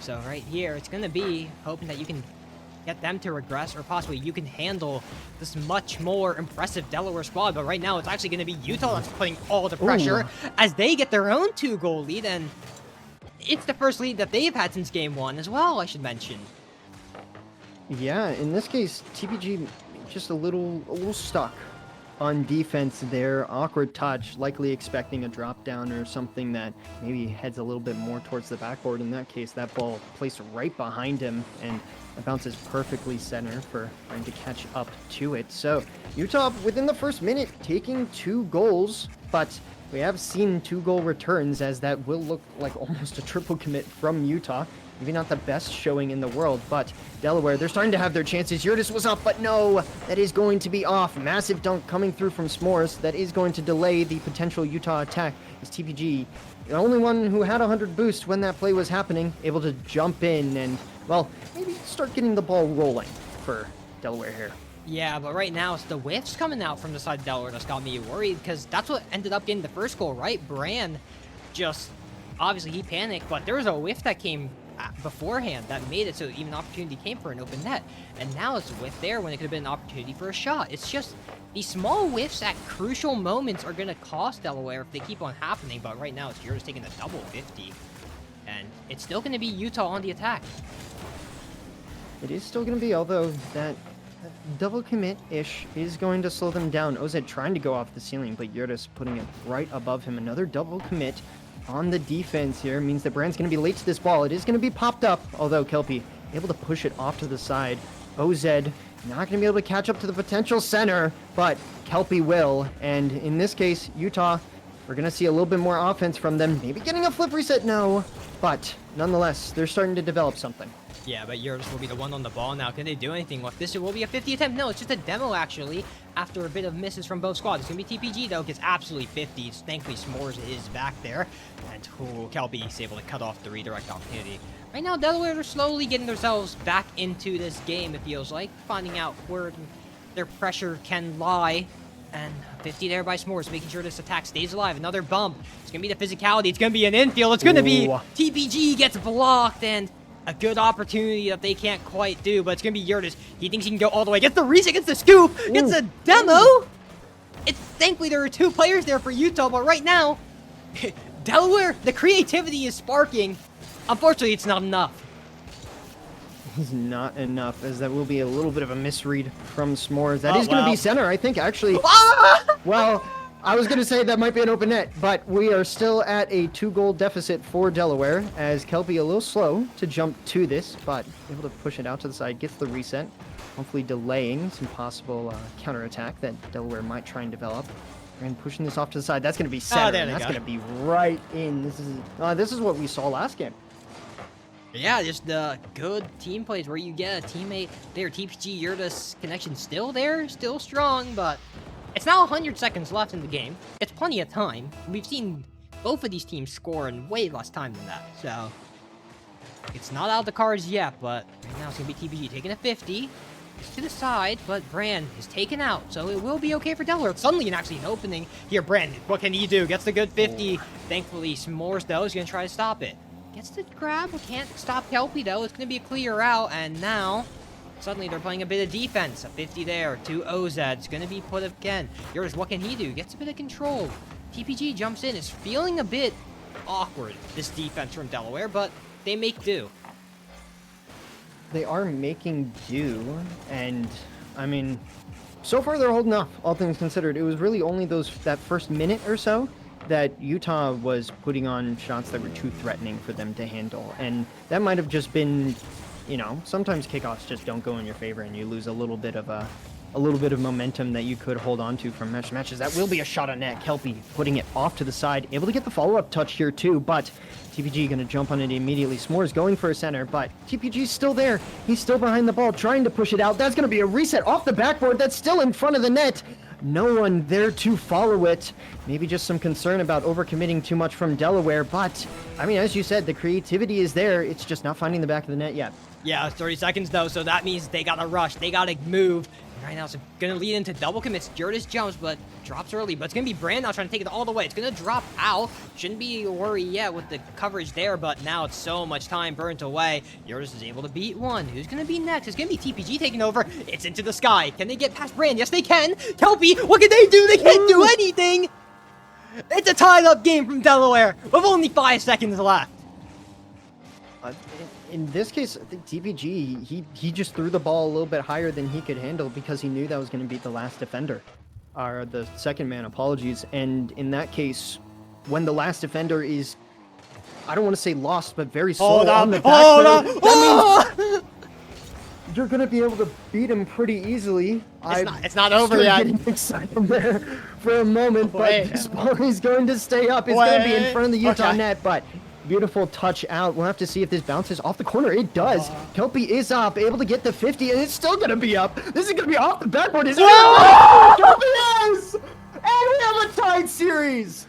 So right here, it's going to be hoping that you can get them to regress, or possibly you can handle this much more impressive Delaware squad. But right now, it's actually going to be Utah that's putting all the pressure as they get their own 2-goal lead, and it's the first lead that they've had since game 1 as well, I should mention. Yeah, in this case, TPG just a little stuck on defense there. Awkward touch, likely expecting a drop down or something that maybe heads a little bit more towards the backboard. In that case, that ball placed right behind him, and it bounces perfectly center for trying to catch up to it. So Utah, within the first minute, taking 2 goals, but we have seen 2-goal returns, as that will look like almost a triple commit from Utah. Maybe not the best showing in the world, but Delaware, they're starting to have their chances. Yurtis was up, but no, that is going to be off. Massive dunk coming through from S'mores. That is going to delay the potential Utah attack, as TPG, the only one who had 100 boost when that play was happening, able to jump in and, well, maybe start getting the ball rolling for Delaware here. Yeah, but right now it's the whiffs coming out from the side of Delaware that's got me worried, because that's what ended up getting the first goal, right? Brand just, obviously he panicked, but there was a whiff that came beforehand that made it so even an opportunity came for an open net, and now it's a whiff there when it could have been an opportunity for a shot. It's just these small whiffs at crucial moments are going to cost Delaware if they keep on happening, but right now it's Yurtis taking the double 50, and it's still going to be Utah on the attack. It is still going to be, although that double commit-ish is going to slow them down. Oz trying to go off the ceiling, but Yurtis putting it right above him. Another double commit on the defense here means that Brand's going to be late to this ball. It is going to be popped up, although Kelpie able to push it off to the side. Oz not going to be able to catch up to the potential center, but Kelpie will. And in this case, Utah, we're going to see a little bit more offense from them. Maybe getting a flip reset, no. But nonetheless, they're starting to develop something. Yeah, but Yurtis will be the one on the ball now. Can they do anything with this? It will be a 50 attempt. No, it's just a demo, actually, after a bit of misses from both squads. It's going to be TPG, though, gets absolutely 50s. Thankfully, S'mores is back there. And Kelby is able to cut off the redirect opportunity. Right now, Delaware are slowly getting themselves back into this game, it feels like. Finding out where their pressure can lie. And 50 there by S'mores, making sure this attack stays alive. Another bump. It's going to be the physicality. It's going to be an infield. It's going to be TPG gets blocked, and a good opportunity that they can't quite do, but it's going to be Yurtis. He thinks he can go all the way. Gets the reset, gets the scoop, gets a demo. It's thankfully there are 2 players there for Utah, but right now, Delaware, the creativity is sparking. Unfortunately, it's not enough. It's not enough, as that will be a little bit of a misread from S'mores. That is going to be center, I think, actually. Well, I was going to say that might be an open net, but we are still at a 2-goal deficit for Delaware, as Kelpie a little slow to jump to this, but able to push it out to the side, gets the reset, hopefully delaying some possible counterattack that Delaware might try and develop. And pushing this off to the side, that's going to be center, and that's going to be right in. This is what we saw last game. Yeah, just the good team plays where you get a teammate there. TPG Yurtis connection still there, still strong, but it's now 100 seconds left in the game. It's plenty of time. We've seen both of these teams score in way less time than that, so it's not out of the cards yet, but right now it's going to be TPG taking a 50. It's to the side, but Brand is taken out, so it will be okay for Delaware. Suddenly, actually, an opening here. Brand, what can he do? Gets the good 50. Thankfully, S'mores, though, is going to try to stop it. Gets the grab, but can't stop Kelpie, though. It's going to be a clear out, and now suddenly they're playing a bit of defense. A 50 there to OZ. It's going to be put again. Yours, what can he do? Gets a bit of control. TPG jumps in. Is feeling a bit awkward, this defense from Delaware, but they make do. They are making do, and I mean, so far they're holding up, all things considered. It was really only that first minute or so that Utah was putting on shots that were too threatening for them to handle, and that might have just been, you know, sometimes kickoffs just don't go in your favor and you lose a little bit of a little bit of momentum that you could hold on to from match to matches. That will be a shot on net. Kelpie putting it off to the side, able to get the follow-up touch here too, but TPG going to jump on it immediately. S'mores going for a center, but TPG's still there. He's still behind the ball, trying to push it out. That's going to be a reset off the backboard. That's still in front of the net. No one there to follow it. Maybe just some concern about overcommitting too much from Delaware, but I mean, as you said, the creativity is there. It's just not finding the back of the net yet. Yeah, 30 seconds though, so that means they gotta rush, they gotta move. And right now it's gonna lead into double commits. Jurtis jumps, but drops early. But it's gonna be Brand now trying to take it all the way. It's gonna drop out. Shouldn't be a worry yet with the coverage there, but now it's so much time burnt away. Jurtis is able to beat one. Who's gonna be next? It's gonna be TPG taking over. It's into the sky. Can they get past Brand? Yes, they can. Kelpie, what can they do? They can't do anything. It's a tied up game from Delaware with only 5 seconds left. In this case, I think TPG, he just threw the ball a little bit higher than he could handle because he knew that was going to be the last defender, or the second man, apologies. And in that case, when the last defender is, I don't want to say lost, but very slow on the back foot, that means you're going to be able to beat him pretty easily. It's not over yet. Getting excited there for a moment, but this ball is going to stay up. It's going to be in front of the Utah net, but beautiful touch out. We'll have to see if this bounces off the corner. It does. Kelpie is up, able to get the 50, and it's still going to be up. This is going to be off the backboard. Is it? Kelpie is! And we have a tied series!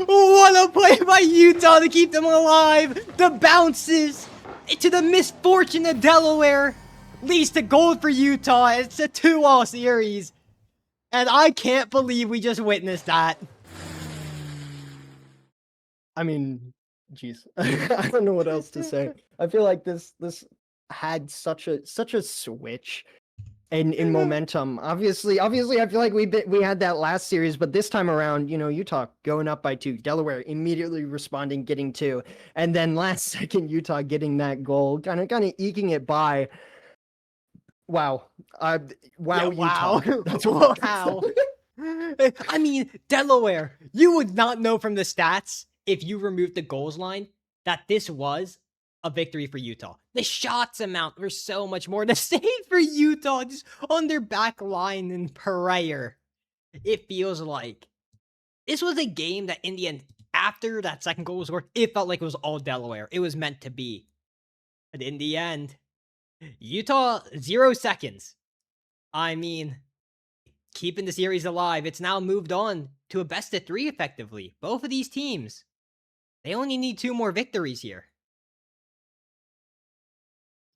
What a play by Utah to keep them alive! The bounces to the misfortune of Delaware leads to gold for Utah. It's a 2-all series. And I can't believe we just witnessed that. I mean, jeez, I don't know what else to say. I feel like this had such a switch in momentum. Obviously, I feel like we had that last series, but this time around, you know, Utah going up by 2, Delaware immediately responding, getting 2, and then last second Utah getting that goal, kind of eking it by. Wow, wow, wow, Utah. That's what wow. I mean, Delaware, you would not know from the stats if you removed the goals line that this was a victory for Utah. The shots amount were so much more. The save for Utah just on their back line in prayer. It feels like this was a game that in the end, after that second goal was scored, it felt like it was all Delaware. It was meant to be. But in the end, Utah, 0 seconds. I mean, keeping the series alive. It's now moved on to a best of 3 effectively. Both of these teams, they only need 2 more victories here.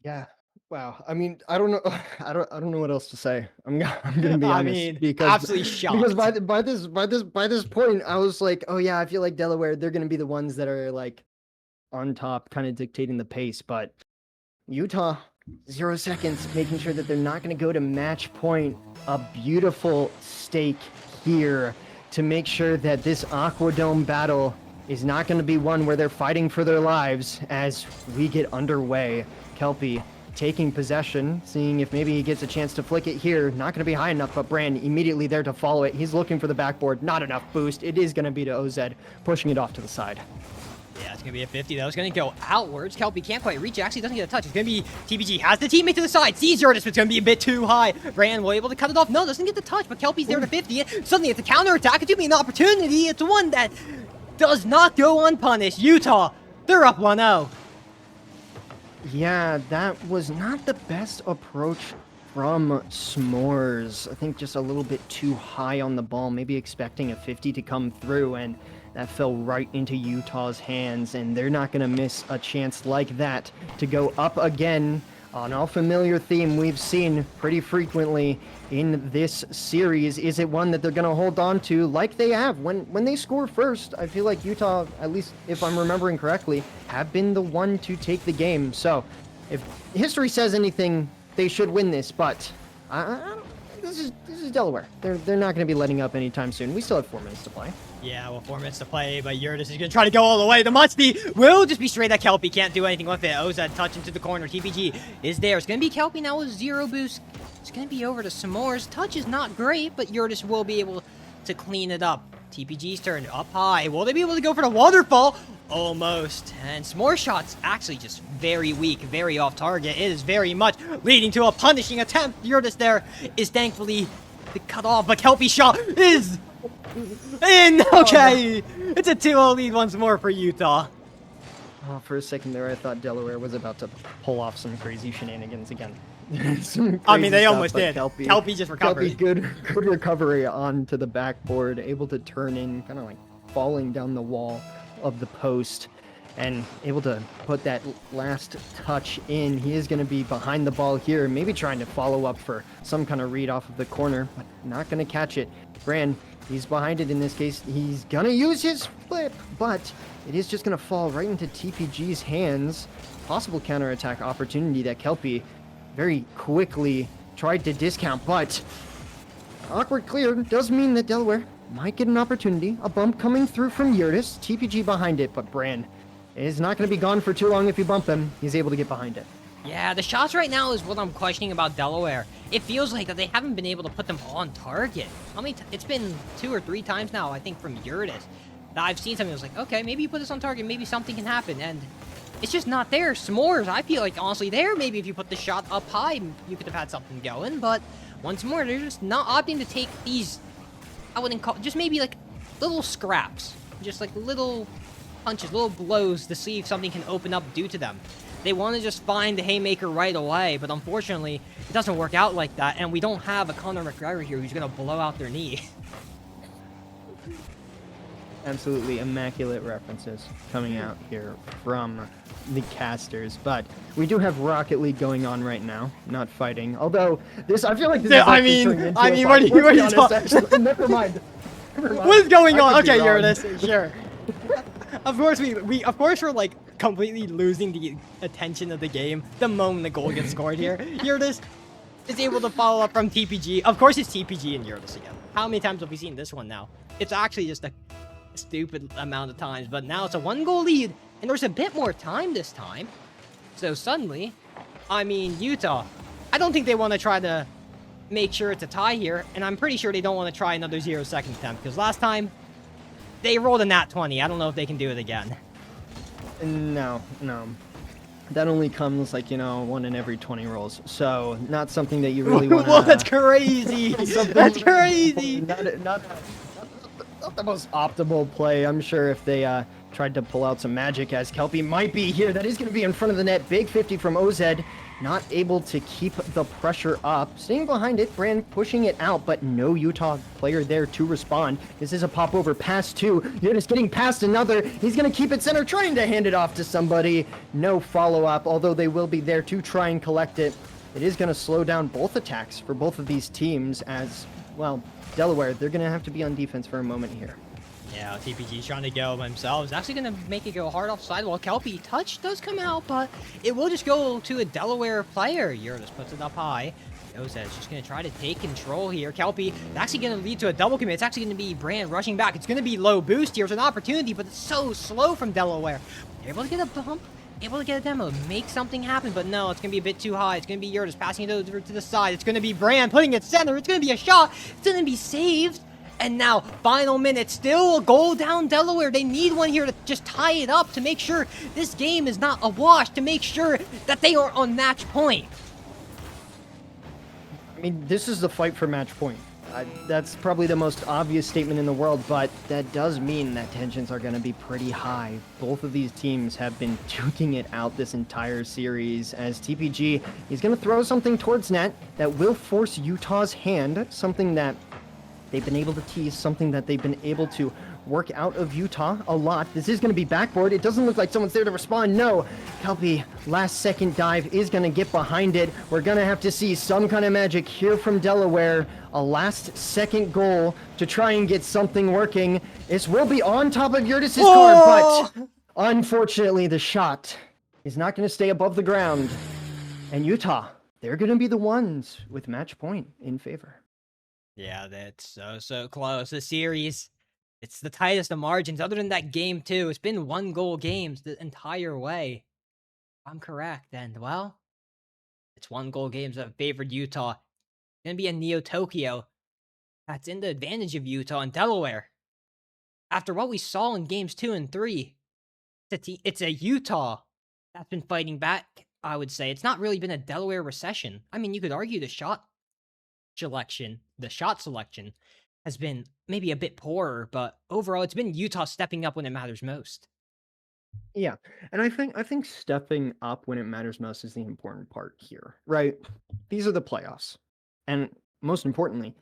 Yeah. Wow. I mean, I don't know. I don't know what else to say. I'm gonna be honest. I mean, because absolutely shocked. Because by this point, I was like, oh yeah, I feel like Delaware, they're gonna be the ones that are like on top, kind of dictating the pace. But Utah, 0 seconds, making sure that they're not gonna go to match point. A beautiful stake here to make sure that this Aquadome battle is not going to be one where they're fighting for their lives as we get underway. Kelpie taking possession, seeing if maybe he gets a chance to flick it here. Not going to be high enough, but Brand immediately there to follow it. He's looking for the backboard. Not enough boost. It is going to be to OZ, pushing it off to the side. Yeah, it's going to be a 50, though. It's going to go outwards. Kelpie can't quite reach it. Actually, doesn't get a touch. It's going to be TPG. Has the teammate to the side. Sees Jurtis, but it's going to be a bit too high. Brand will able to cut it off. No, doesn't get the touch, but Kelpie's there to 50. Suddenly, it's a counterattack. It's going to be an opportunity. It's one that does not go unpunished. Utah, they're up 1-0. Yeah, that was not the best approach from S'mores. I think just a little bit too high on the ball, maybe expecting a 50 to come through, and that fell right into Utah's hands, and they're not going to miss a chance like that to go up again on a familiar theme we've seen pretty frequently in this series. Is it one that they're going to hold on to like they have when they score first? I feel like Utah, at least if I'm remembering correctly, have been the one to take the game. So if history says anything, they should win this, but this is Delaware. They're not going to be letting up anytime soon. We still have 4 minutes to play. Yeah, well, 4 minutes to play, but Jurtis is going to try to go all the way. The Musty will just be straight at Kelpie. Can't do anything with it. OZ touch into the corner. TPG is there. It's going to be Kelpie now with 0 boost. It's going to be over to S'mores. Touch is not great, but Jurtis will be able to clean it up. TPG's turn up high. Will they be able to go for the waterfall? Almost. And S'more shot's actually just very weak, very off target. It is very much leading to a punishing attempt. Yurtis there is thankfully cut off, but Kelpie's shot is in. Okay, it's a 2-0 lead once more for Utah. Oh, for a second there, I thought Delaware was about to pull off some crazy shenanigans again. I mean, they almost did. Kelpie just recovered. Kelpie, good recovery onto the backboard, able to turn in, kind of like falling down the wall of the post, and able to put that last touch in. He is going to be behind the ball here, maybe trying to follow up for some kind of read off of the corner, but not going to catch it. Brand, he's behind it in this case. He's going to use his flip, but it is just going to fall right into TPG's hands. Possible counterattack opportunity that Kelpie very quickly tried to discount, but awkward clear does mean that Delaware might get an opportunity. A bump coming through from Yurtis. TPG behind it, but Brand is not going to be gone for too long if you bump him. He's able to get behind it. Yeah, the shots right now is what I'm questioning about Delaware. It feels like that they haven't been able to put them on target. It's been 2 or 3 times now, I think, from Yurtis, that I've seen something that was like, okay, maybe you put this on target, maybe something can happen, and it's just not there. S'mores, I feel like, honestly, there, maybe if you put the shot up high, you could have had something going, but once more, they're just not opting to take these, I wouldn't call, just maybe like little scraps, just like little punches, little blows to see if something can open up due to them. They want to just find the haymaker right away, but unfortunately, it doesn't work out like that, and we don't have a Conor McGregor here who's going to blow out their knee. Absolutely immaculate references coming out here from the casters, but we do have Rocket League going on right now, not fighting. Although this, I feel like this is actually turning into a fight. what are you talking? Never mind. What is going on? Okay, Yurtis, sure. Of course, we're like completely losing the attention of the game the moment the goal gets scored here. Yurtis is able to follow up from TPG. Of course, it's TPG and Yurtis again. How many times have we seen this one now? It's actually just a stupid amount of times, but now it's a 1-goal lead, and there's a bit more time this time. So suddenly, I mean, Utah, I don't think they want to try to make sure it's a tie here, and I'm pretty sure they don't want to try another 0-second attempt, because last time, they rolled a nat 20. I don't know if they can do it again. No. That only comes, like, 1 in every 20 rolls, so not something that you really want to... Well, that's crazy! That's crazy! Not the most optimal play. I'm sure if they tried to pull out some magic, as Kelpie might be here, that is going to be in front of the net. Big 50 from OZ, not able to keep the pressure up. Staying behind it, Brand pushing it out, but no Utah player there to respond. This is a pop over pass two. Yurtis getting past another. He's going to keep it center, trying to hand it off to somebody. No follow-up, although they will be there to try and collect it. It is going to slow down both attacks for both of these teams as, well, Delaware, they're going to have to be on defense for a moment here. Yeah, TPG's trying to go themselves. Actually going to make it go hard off sidewall. Kelpie touch does come out, but it will just go to a Delaware player. Yurtis puts it up high. Yoza is just going to try to take control here. Kelpie, it's actually going to lead to a double commit. It's actually going to be Brand rushing back. It's going to be low boost here. It's an opportunity, but it's so slow from Delaware. They're able to get a bump, able to get a demo, make something happen, but no, it's going to be a bit too high. It's going to be Yurtis passing it over to the side. It's going to be Brand putting it center. It's going to be a shot. It's going to be saved. And now, final minute, still a goal down Delaware. They need one here to just tie it up, to make sure this game is not a wash, to make sure that they are on match point. I mean, this is the fight for match point. That's probably the most obvious statement in the world, but that does mean that tensions are going to be pretty high. Both of these teams have been duking it out this entire series, as TPG is going to throw something towards net that will force Utah's hand, something that they've been able to tease, something that they've been able to work out of Utah a lot. This is going to be backboard. It doesn't look like someone's there to respond. No, Kelpie, last second dive is going to get behind it. We're going to have to see some kind of magic here from Delaware. A last second goal to try and get something working. This will be on top of Yurtis' car, but unfortunately the shot is not going to stay above the ground. And Utah, they're going to be the ones with match point in favor. Yeah, that's so close. The series, it's the tightest of margins. Other than that game, too, it's been 1-goal games the entire way. I'm correct, and, well, it's 1-goal games that have favored Utah. It's going to be a Neo-Tokyo that's in the advantage of Utah and Delaware. After what we saw in games 2 and 3, It's a Utah that's been fighting back, I would say. It's not really been a Delaware recession. I mean, you could argue the shot selection has been maybe a bit poorer, but overall it's been Utah stepping up when it matters most. Yeah, and I think stepping up when it matters most is the important part here, right? These are the playoffs, and most importantly,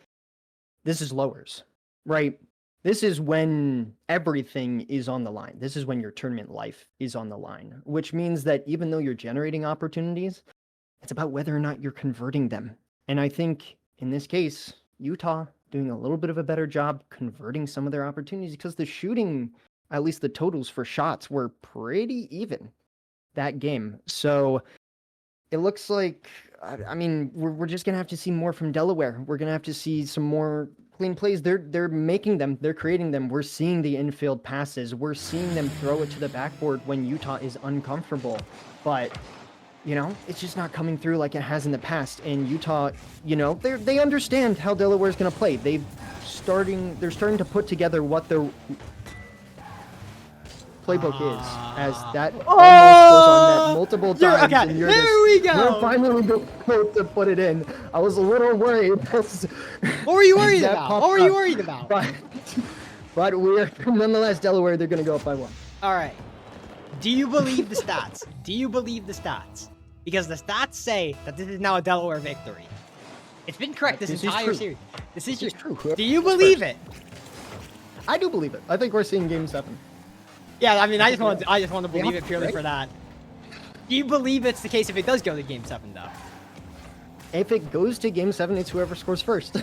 this is lowers, right? This is when everything is on the line. This is when your tournament life is on the line, which means that even though you're generating opportunities, it's about whether or not you're converting them. And I think in this case, Utah doing a little bit of a better job converting some of their opportunities because the shooting, at least the totals for shots, were pretty even that game. So it looks like, I mean, we're just gonna have to see more from Delaware. We're gonna have to see some more clean plays. They're making them. They're creating them. We're seeing the infield passes. We're seeing them throw it to the backboard when Utah is uncomfortable. But it's just not coming through like it has in the past. And Utah, they understand how Delaware's gonna play. They're starting to put together what their playbook is, as that almost goes on net multiple times. Okay, and there we go. You're finally able to put it in. I was a little worried. What were you worried about? What were you worried about? But we're nonetheless Delaware. They're gonna go up by 1. All right. Do you believe the stats? Do you believe the stats? Because the stats say that this is now a Delaware victory. It's been correct this entire series. This is true. Do you believe it? I do believe it. I think we're seeing Game 7. Yeah, I mean, I just want to believe it purely for that. Do you believe it's the case if it does go to Game 7, though? If it goes to Game 7, it's whoever scores first.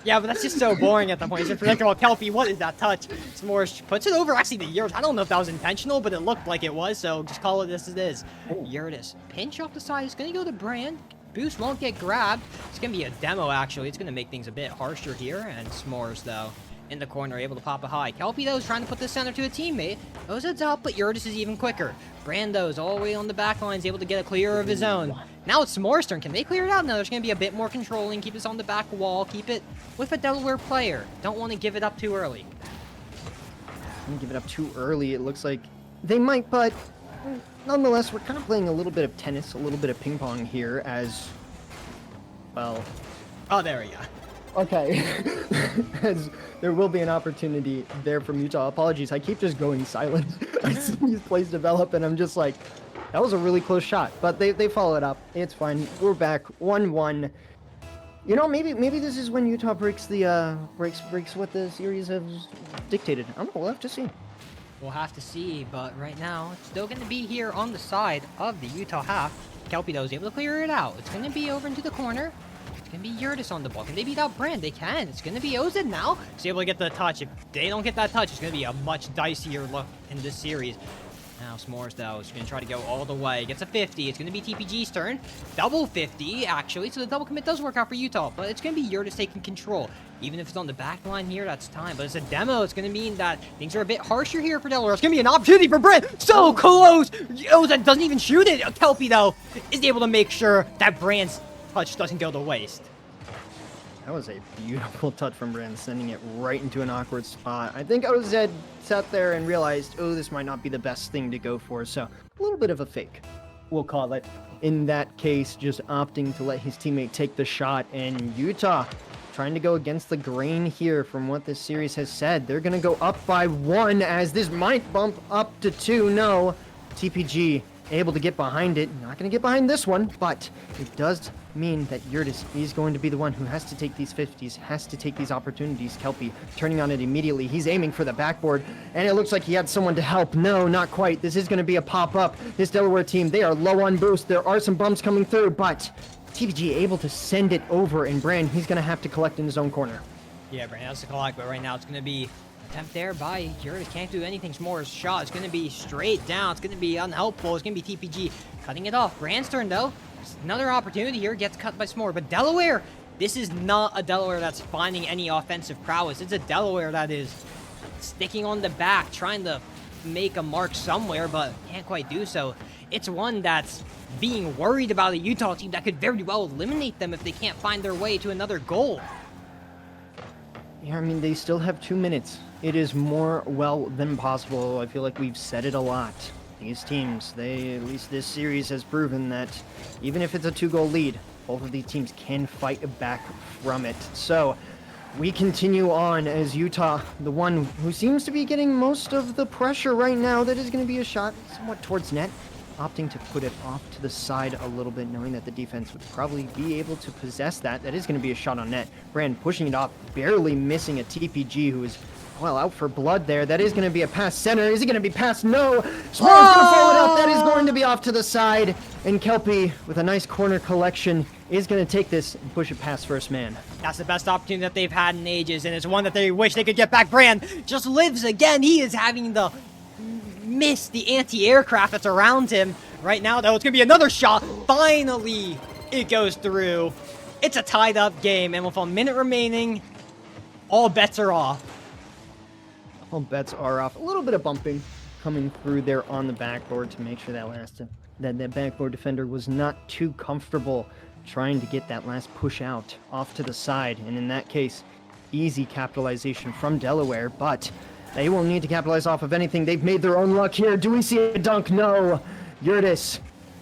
Yeah, but that's just so boring at the point. It's just predictable. Kelpie, what is that touch? S'mores puts it over actually the Yurtis. I don't know if that was intentional, but it looked like it was, so just call it this as it is. Yurtis, pinch off the side. It's going to go to Brand. Boost won't get grabbed. It's going to be a demo, actually. It's going to make things a bit harsher here. And S'mores, though, in the corner, able to pop a high. Kelpie, though, is trying to put the center to a teammate. Goes heads up, but Yurtis is even quicker. Brando's all the way on the back line, is able to get a clear of his own. Now it's S'mores' turn. Can they clear it out? No, there's going to be a bit more controlling. Keep this on the back wall. Keep it with a Delaware player. Don't want to give it up too early. Don't give it up too early. It looks like they might, but nonetheless, we're kind of playing a little bit of tennis, a little bit of ping pong here as, well... Oh, there we go. Okay, as there will be an opportunity there from Utah. Apologies, I keep just going silent. I see these plays develop, and I'm just like, that was a really close shot. But they follow it up. It's fine. We're back 1-1. Maybe this is when Utah breaks the breaks what the series has dictated. I don't know. We'll have to see. We'll have to see, but right now, it's still going to be here on the side of the Utah half. Kelpie, though, is able to clear it out. It's going to be over into the corner. It's going to be Yurtis on the ball. Can they beat out Brand? They can. It's going to be Ozed now. He's able to get the touch. If they don't get that touch, it's going to be a much dicier look in this series. Now S'mores, though, is going to try to go all the way. Gets a 50. It's going to be TPG's turn. Double 50, actually. So the double commit does work out for Utah, but it's going to be Yurtis taking control. Even if it's on the back line here, that's time. But it's a demo. It's going to mean that things are a bit harsher here for Delaware. It's going to be an opportunity for Brand. So close. Ozed doesn't even shoot it. Kelpie, though, is able to make sure that Brand's touch doesn't go to waste. That was a beautiful touch from Brand, sending it right into an awkward spot. I think Ozed sat there and realized, oh, this might not be the best thing to go for, so a little bit of a fake, we'll call it. In that case, just opting to let his teammate take the shot, and Utah trying to go against the grain here from what this series has said. They're going to go up by 1 as this might bump up to 2. No, TPG able to get behind it. Not going to get behind this one, but it does mean that Yurtis is going to be the one who has to take these 50s, has to take these opportunities. Kelpie turning on it immediately. He's aiming for the backboard, and it looks like he had someone to help. No, not quite. This is going to be a pop-up. This Delaware team, they are low on boost. There are some bumps coming through, but TPG able to send it over, and Brand, he's going to have to collect in his own corner. Yeah, Brand has to collect, but right now it's going to be attempt there by Yurtis. Can't do anything. S'mores' shot. It's going to be straight down. It's going to be unhelpful. It's going to be TPG cutting it off. Brand's turn, though. Another opportunity here. Gets cut by S'more. But Delaware, this is not a Delaware that's finding any offensive prowess. It's a Delaware that is sticking on the back, trying to make a mark somewhere, but can't quite do so. It's one that's being worried about a Utah team that could very well eliminate them if they can't find their way to another goal. Yeah, I mean, they still have 2 minutes. It is more well than possible. I feel like we've said it a lot. These teams, at least this series has proven that even if it's a 2-goal lead, both of these teams can fight back from it. So we continue on as Utah, the one who seems to be getting most of the pressure right now. That is going to be a shot somewhat towards net, opting to put it off to the side a little bit, knowing that the defense would probably be able to possess that. That is going to be a shot on net. Brand pushing it off, barely missing a TPG who is, well, out for blood there. That is going to be a pass center. Is it going to be pass? No! Smart's going to follow it up. That is going to be off to the side. And Kelpie, with a nice corner collection, is going to take this and push it past first man. That's the best opportunity that they've had in ages, and it's one that they wish they could get back. Brand just lives again. He is having the miss the anti-aircraft that's around him. Right now, though, it's going to be another shot. Finally, it goes through. It's a tied-up game, and with a minute remaining, all bets are off. All bets are off. A little bit of bumping coming through there on the backboard to make sure that backboard defender was not too comfortable trying to get that last push out off to the side. And in that case, easy capitalization from Delaware, but they will need to capitalize off of anything. They've made their own luck here. Do we see a dunk? No. Yurtis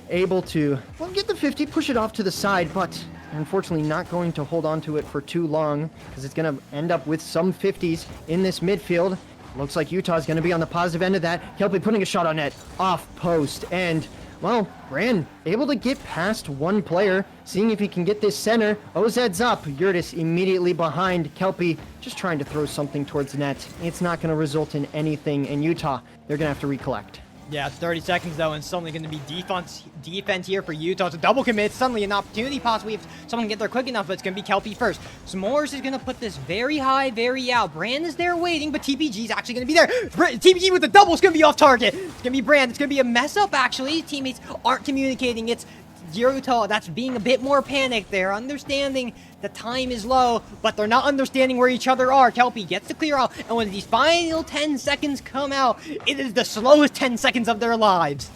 able to, well, get the 50, push it off to the side, but unfortunately not going to hold on to it for too long because it's going to end up with some 50s in this midfield. Looks like Utah's going to be on the positive end of that. Kelpie putting a shot on net, off post, and, well, Brand able to get past one player, seeing if he can get this center. OZ's up. Yurtis immediately behind. Kelpie just trying to throw something towards net. It's not going to result in anything, and Utah, they're going to have to recollect. Yeah, it's 30 seconds, though, and suddenly going to be defense here for Utah. It's a double commit. Suddenly an opportunity, possibly, if someone can get there quick enough, but it's going to be Kelpie first. S'mores is going to put this very high, very out. Brand is there waiting, but TPG is actually going to be there. TPG with the double is going to be off target. It's going to be Brand. It's going to be a mess up, actually. Teammates aren't communicating. It's Utah that's being a bit more panicked there, understanding the time is low, but they're not understanding where each other are. Kelpie gets to clear out, and when these final 10 seconds come out, it is the slowest 10 seconds of their lives.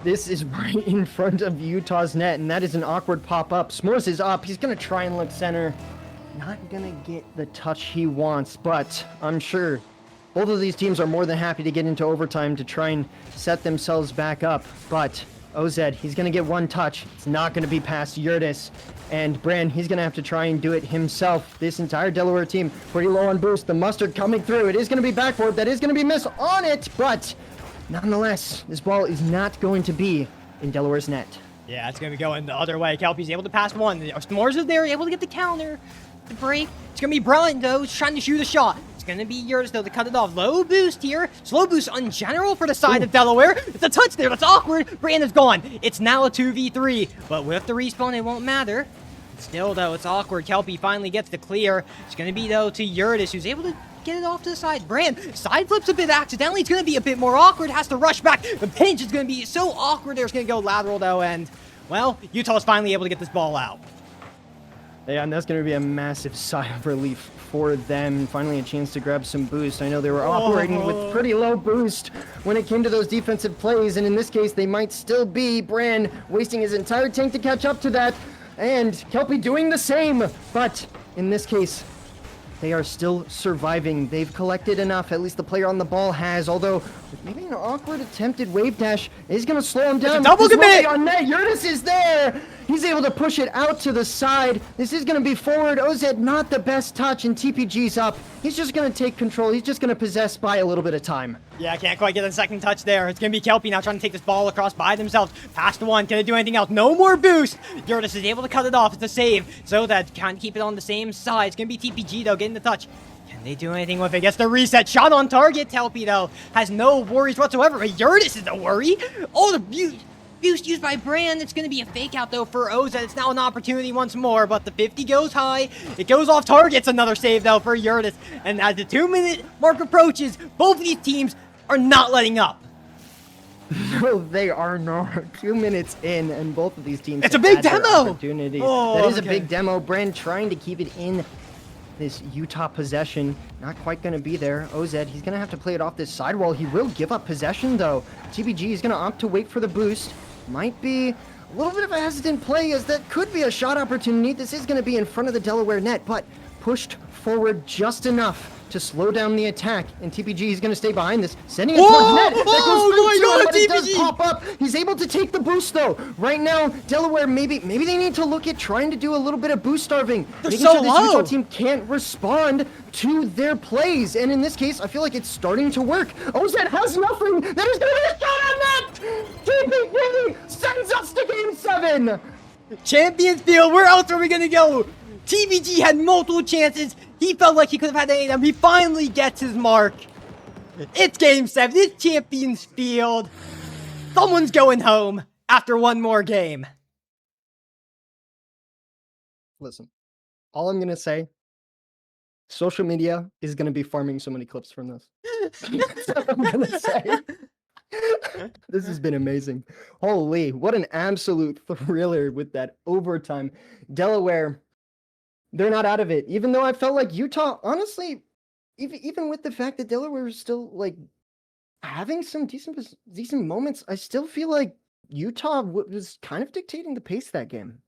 This is right in front of Utah's net, and that is an awkward pop-up. S'mores is up. He's going to try and look center. Not going to get the touch he wants, but I'm sure both of these teams are more than happy to get into overtime to try and set themselves back up, but OZ, he's going to get one touch. It's not going to be past Yurtis. And Brand, he's going to have to try and do it himself. This entire Delaware team pretty low on boost. The mustard coming through. It is going to be backboard. That is going to be miss on it. But nonetheless, this ball is not going to be in Delaware's net. Yeah, it's going to be going the other way. Kelpie's able to pass one. S'mores is there, able to get the counter. The break. It's going to be Brian, though. He's trying to shoot a shot. It's going to be Yurtis, though, to cut it off. Low boost here. Slow boost on general for the side of Delaware. It's a touch there. That's awkward. Brandon's gone. It's now a 2v3. But with the respawn, it won't matter. Still, though, it's awkward. Kelpie finally gets the clear. It's going to be, though, to Yurtis, who's able to get it off to the side. Brand side flips a bit accidentally. It's going to be a bit more awkward. Has to rush back. The pinch is going to be so awkward there. It's going to go lateral, though, and, well, Utah's finally able to get this ball out. Yeah, and that's going to be a massive sigh of relief for them. Finally a chance to grab some boost. I know they were operating with pretty low boost when it came to those defensive plays, and in this case, they might still be. Brand wasting his entire tank to catch up to that, and Kelpie doing the same. But in this case, they are still surviving. They've collected enough, at least the player on the ball has, although with maybe an awkward attempted wave dash is going to slow him down. Double commit on net. Yurtis is there. He's able to push it out to the side. This is going to be forward. OZ, not the best touch, and TPG's up. He's just going to take control. He's just going to possess by a little bit of time. Yeah, I can't quite get the second touch there. It's going to be Kelpie now trying to take this ball across by themselves. Past the one. Can they do anything else? No more boost. Yurtis is able to cut it off. It's a save. So that can't keep it on the same side. It's going to be TPG, though, getting the touch. Can they do anything with it? Gets the reset. Shot on target. Kelpie, though, has no worries whatsoever. But Yurtis is the worry. Oh, the boost used by Brand. It's going to be a fake out, though, for OZ. It's now an opportunity once more, but the 50 goes high. It goes off target. It's another save, though, for Yurtis. And as the 2-minute mark approaches, both of these teams are not letting up. No, they are not. 2 minutes in, and both of these teams it's a big demo. Opportunities. That is a big demo. Brand trying to keep it in this Utah possession. Not quite going to be there. OZ, he's going to have to play it off this sidewall. He will give up possession, though. TPG is going to opt to wait for the boost. Might be a little bit of a hesitant play, as that could be a shot opportunity. This is going to be in front of the Delaware net, but pushed forward just enough to slow down the attack, and TPG is going to stay behind this, sending it Whoa! towards net. That goes Oh through my to him, God, but it does TPG! pop up. He's able to take the boost though. Right now, Delaware maybe they need to look at trying to do a little bit of boost starving, They're making so sure this low. Utah team can't respond to their plays. And in this case, I feel like it's starting to work. Ozed has nothing. That is going to be a shot on net. TPG sends us to Game 7. Champions Field, where else are we gonna go? TBG had multiple chances. He felt like he could have had any of them. He finally gets his mark. It's Game 7. It's Champions Field. Someone's going home after one more game. Listen, all I'm going to say, social media is going to be farming so many clips from this. That's what I'm going to say. This has been amazing. Holy, what an absolute thriller with that overtime. Delaware, they're not out of it. Even though I felt like Utah, honestly, even with the fact that Delaware is still like having some decent moments, I still feel like Utah was kind of dictating the pace that game.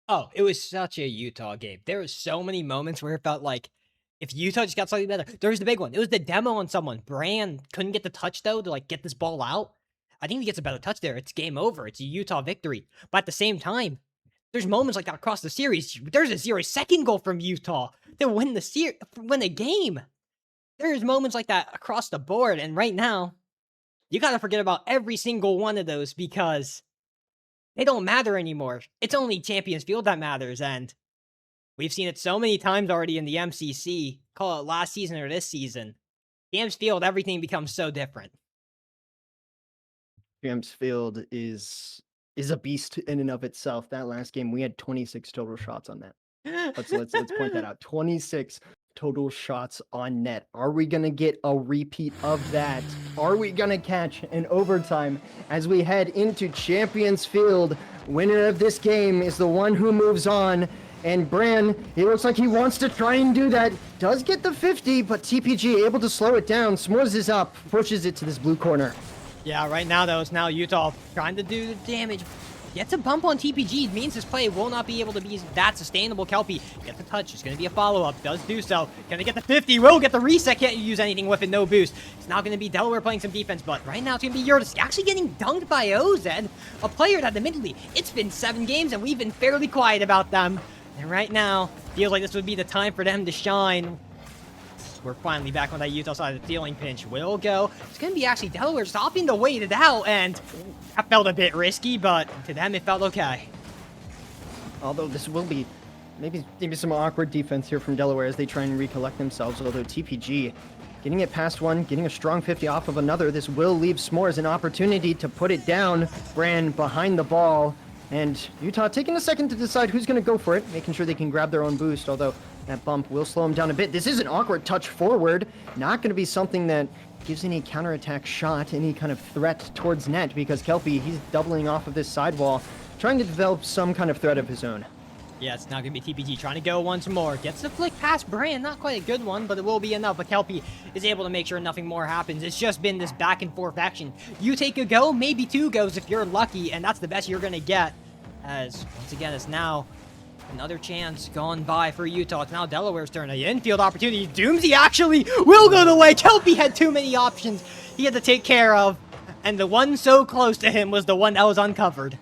Oh, it was such a Utah game. There were so many moments where it felt like if Utah just got slightly better. There was the big one. It was the demo on someone. Brand couldn't get the touch, though, to, like, get this ball out. I think if he gets a better touch there, it's game over. It's a Utah victory. But at the same time, there's moments like that across the series. There's a 0-second goal from Utah to win the game. There's moments like that across the board. And right now, you got to forget about every single one of those because they don't matter anymore. It's only Champions Field that matters. And we've seen it so many times already in the MCC. Call it last season or this season. Champions Field, everything becomes so different. Champions Field is a beast in and of itself. That last game, we had 26 total shots on net. Let's point that out. 26 total shots on net. Are we gonna get a repeat of that? Are we gonna catch an overtime as we head into Champions Field? Winner of this game is the one who moves on. And Bran, it looks like he wants to try and do that. Does get the 50, but TPG able to slow it down. S'mores is up, pushes it to this blue corner. Yeah, right now, though, it's now Utah trying to do the damage. Gets a bump on TPG. It means his play will not be able to be that sustainable. Kelpie gets the touch. It's going to be a follow-up. Does do so. Going to get the 50. Will get the reset. Can't use anything with it. No boost. It's now going to be Delaware playing some defense, but right now it's going to be Yurtis actually getting dunked by Ozed, a player that admittedly, it's been 7 games and we've been fairly quiet about them. And right now, feels like this would be the time for them to shine. We're finally back on that Utah side of the ceiling pinch. Will go. It's going to be actually Delaware stopping to wait it out, and that felt a bit risky, but to them it felt okay. Although this will be maybe some awkward defense here from Delaware as they try and recollect themselves. Although TPG getting it past one, getting a strong 50 off of another. This will leave S'mores an opportunity to put it down. Brand behind the ball. And Utah taking a second to decide who's going to go for it, making sure they can grab their own boost, although that bump will slow him down a bit. This is an awkward touch forward, not going to be something that gives any counterattack shot, any kind of threat towards net, because Kelpie, he's doubling off of this sidewall, trying to develop some kind of threat of his own. Yeah, it's now going to be TPG trying to go once more. Gets the flick past Brand, not quite a good one, but it will be enough. But Kelpie is able to make sure nothing more happens. It's just been this back and forth action. You take a go, maybe 2 goes if you're lucky, and that's the best you're going to get. As, once again, it's now another chance gone by for Utah. It's now Delaware's turn. An infield opportunity. Doomsy actually will go the way. Kelpie had too many options he had to take care of, and the one so close to him was the one that was uncovered.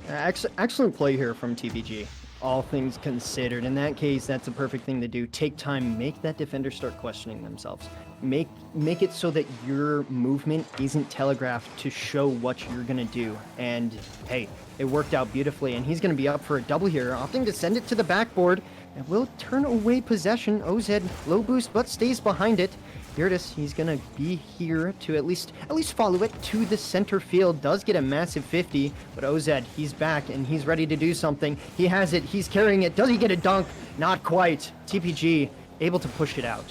Excellent play here from TPG, all things considered. In that case, that's a perfect thing to do. Take time, make that defender start questioning themselves. Make it so that your movement isn't telegraphed to show what you're going to do. And hey, it worked out beautifully, and he's going to be up for a double here, opting to send it to the backboard, and will turn away possession. Ozed, low boost, but stays behind it. Yurtis, he's going to be here to at least follow it to the center field. Does get a massive 50, but Ozed, he's back, and he's ready to do something. He has it. He's carrying it. Does he get a dunk? Not quite. TPG able to push it out.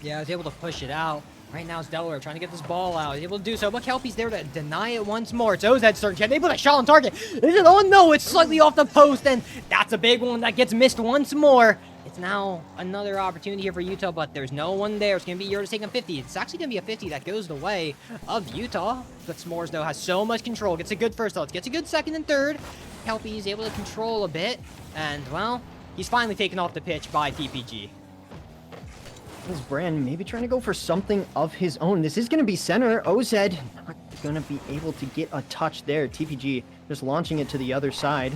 Yeah, I was able to push it out. Right now it's Delaware trying to get this ball out. He's able to do so, but Kelpie's there to deny it once more. It's Ozed's turn. Can they put a shot on target? Is it? Oh no, it's slightly off the post, and that's a big one that gets missed once more. It's now another opportunity here for Utah, but there's no one there. It's going to be Yurtis taking 50. It's actually going to be a 50 that goes the way of Utah. But S'mores, though, has so much control. Gets a good first thought. Gets a good second and third. Kelpie is able to control a bit. And, well, He's finally taken off the pitch by TPG. Is Brand maybe trying to go for something of his own? This is going to be center. OZ not going to be able to get a touch there. TPG just launching it to the other side.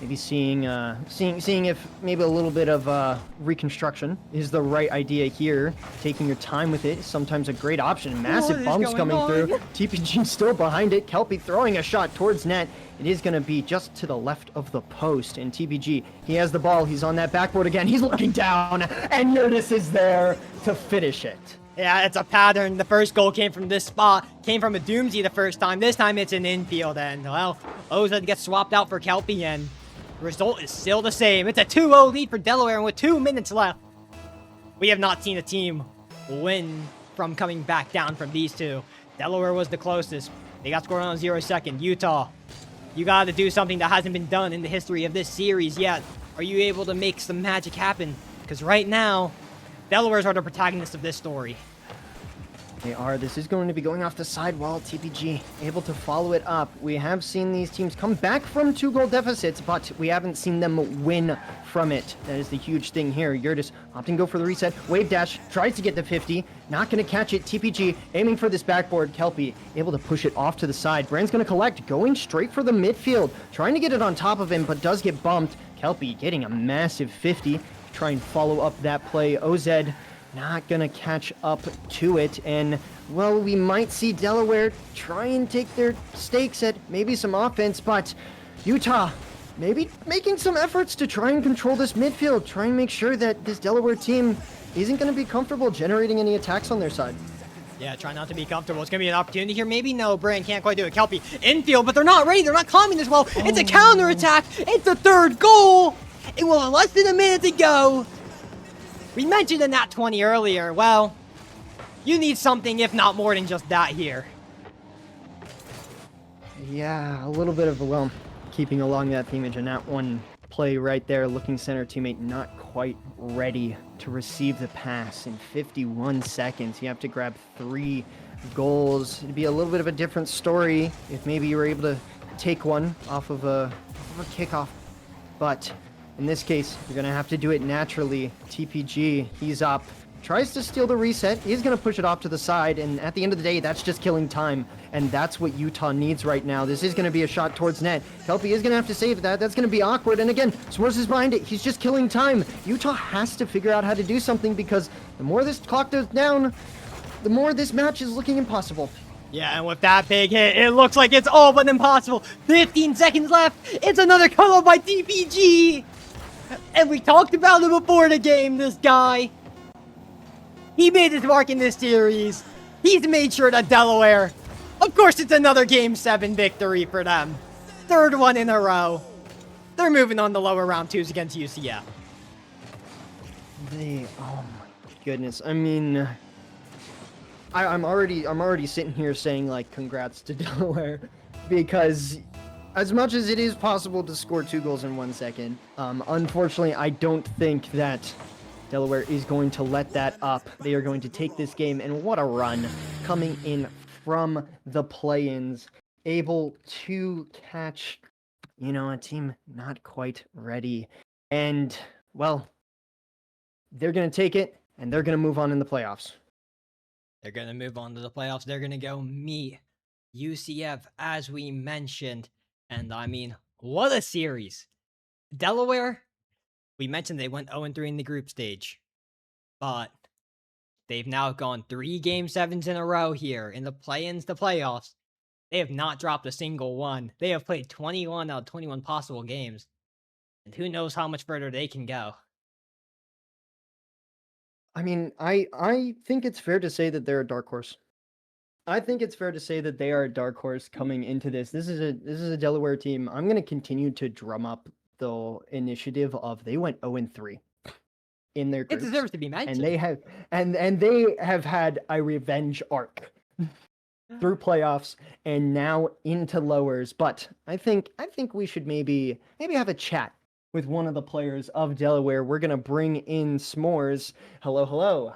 Maybe seeing if maybe a little bit of reconstruction is the right idea here. Taking your time with it is sometimes a great option. Massive bumps coming through. TPG still behind it. Kelpie throwing a shot towards net. It is going to be just to the left of the post. And TPG, he has the ball. He's on that backboard again. He's looking down. And Nerdis is there to finish it. Yeah, it's a pattern. The first goal came from this spot. Came from a Doomsy the first time. This time it's an infield. And, well, OZ gets swapped out for Kelpie. And the result is still the same. It's a 2-0 lead for Delaware. And with 2 minutes left, we have not seen a team win from coming back down from these two. Delaware was the closest. They got scored on 0 second. Utah, you got to do something that hasn't been done in the history of this series yet. Are you able to make some magic happen? Because right now, Delaware's are the protagonists of this story. They are. This is going to be going off the sidewall. TPG able to follow it up. We have seen these teams come back from 2-goal deficits, but we haven't seen them win from it. That is the huge thing here. Yurtis opting to go for the reset. Wave dash, tries to get the 50. Not going to catch it. TPG aiming for this backboard. Kelpie able to push it off to the side. Brand's going to collect, going straight for the midfield. Trying to get it on top of him, but does get bumped. Kelpie getting a massive 50. Try and follow up that play. OZ not gonna catch up to it, and well, we might see Delaware try and take their stakes at maybe some offense, but Utah maybe making some efforts to try and control this midfield, try and make sure that this Delaware team isn't gonna be comfortable generating any attacks on their side. Yeah, try not to be comfortable. It's going to be an opportunity here. Maybe no, Brand can't quite do it. Kelpie infield, but they're not ready. They're not climbing as well. It's a counter-attack. It's the 3rd goal. It was less than a minute to go. We mentioned in that 20 earlier. Well, you need something, if not more than just that here. Yeah, a little bit of, well, keeping along that themage, and that one play right there, looking center teammate not quite ready to receive the pass in 51 seconds. You have to grab 3 goals. It'd be a little bit of a different story if maybe you were able to take one off of a kickoff, but in this case, you're going to have to do it naturally. TPG, he's up. Tries to steal the reset. He's going to push it off to the side, and at the end of the day, that's just killing time, and that's what Utah needs right now. This is going to be a shot towards net. Kelpie is going to have to save that. That's going to be awkward, and again, S'mores is behind it. He's just killing time. Utah has to figure out how to do something, because the more this clock goes down, the more this match is looking impossible. Yeah, and with that big hit, it looks like it's all but impossible. 15 seconds left. It's another cutoff by TPG. And we talked about him before the game, this guy. He made his mark in this series. He's made sure that Delaware, of course, it's another Game 7 victory for them. 3rd one in a row. They're moving on to lower round 2s against UCF. Oh my goodness. I mean, I'm already sitting here saying, like, congrats to Delaware, because as much as it is possible to score 2 goals in 1 second, unfortunately, I don't think that Delaware is going to let that up. They are going to take this game, and what a run coming in from the play-ins, able to catch, a team not quite ready. And, well, they're going to take it, and they're going to move on in the playoffs. They're going to move on to the playoffs. They're going to go meet UCF, as we mentioned. And I mean, what a series. Delaware, we mentioned they went 0-3 in the group stage. But they've now gone 3 Game 7s in a row here in the play-ins to playoffs. They have not dropped a single one. They have played 21 out of 21 possible games. And who knows how much further they can go. I mean, I think it's fair to say that they're a dark horse. I think it's fair to say that they are a dark horse coming into this. This is a Delaware team. I'm going to continue to drum up the initiative of they went 0-3 in their groups. It deserves to be mentioned. And they have had a revenge arc through playoffs and now into lowers. But I think we should maybe have a chat with one of the players of Delaware. We're going to bring in S'mores. Hello.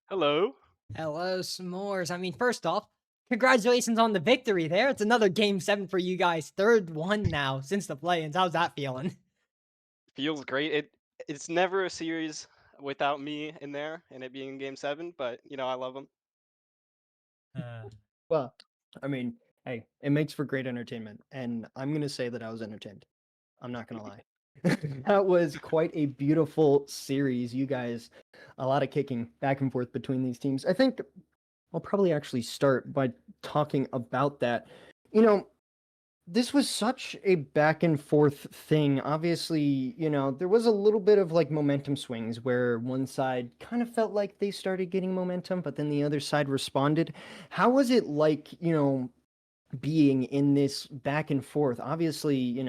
Hello. Hello, S'mores. I mean, first off, congratulations on the victory there. It's another Game 7 for you guys. 3rd one now since the play-ins. How's that feeling? Feels great. it's never a series without me in there and it being game 7, but I love them. Well, I mean, hey, it makes for great entertainment, and I'm gonna say that I was entertained. I'm not gonna lie. That was quite a beautiful series. You guys, a lot of kicking back and forth between these teams. I think I'll probably actually start by talking about that. You know, this was such a back and forth thing. Obviously, there was a little bit of like momentum swings where one side kind of felt like they started getting momentum, but then the other side responded. How was it like, being in this back and forth? Obviously,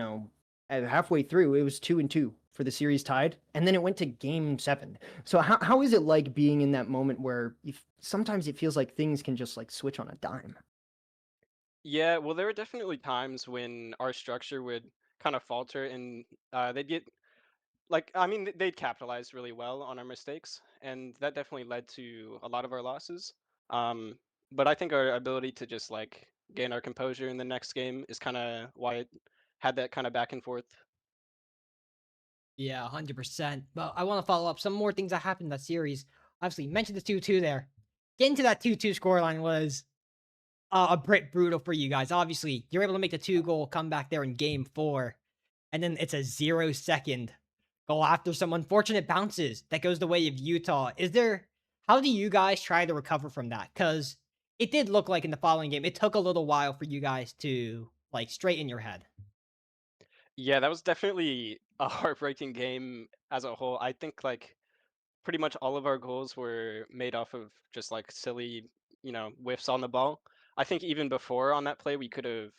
at halfway through, it was 2-2 for the series tied, and then it went to game 7. So how is it like being in that moment where sometimes it feels like things can just like switch on a dime? Yeah, well, there were definitely times when our structure would kind of falter and they'd get like, I mean, they'd capitalize really well on our mistakes, and that definitely led to a lot of our losses. Um, but I think our ability to just like gain our composure in the next game is kind of why it had that kind of back and forth. Yeah, 100%. But I want to follow up some more things that happened in that series. Obviously, you mentioned the 2-2 there. Getting to that 2-2 scoreline was a bit brutal for you guys. Obviously, you're able to make the 2-goal comeback there in game 4, and then it's a 0-second goal after some unfortunate bounces that goes the way of Utah. How do you guys try to recover from that? Because it did look like in the following game, it took a little while for you guys to like straighten your head. Yeah, that was definitely a heartbreaking game as a whole. I think like pretty much all of our goals were made off of just like silly, whiffs on the ball. I think even before on that play, we could have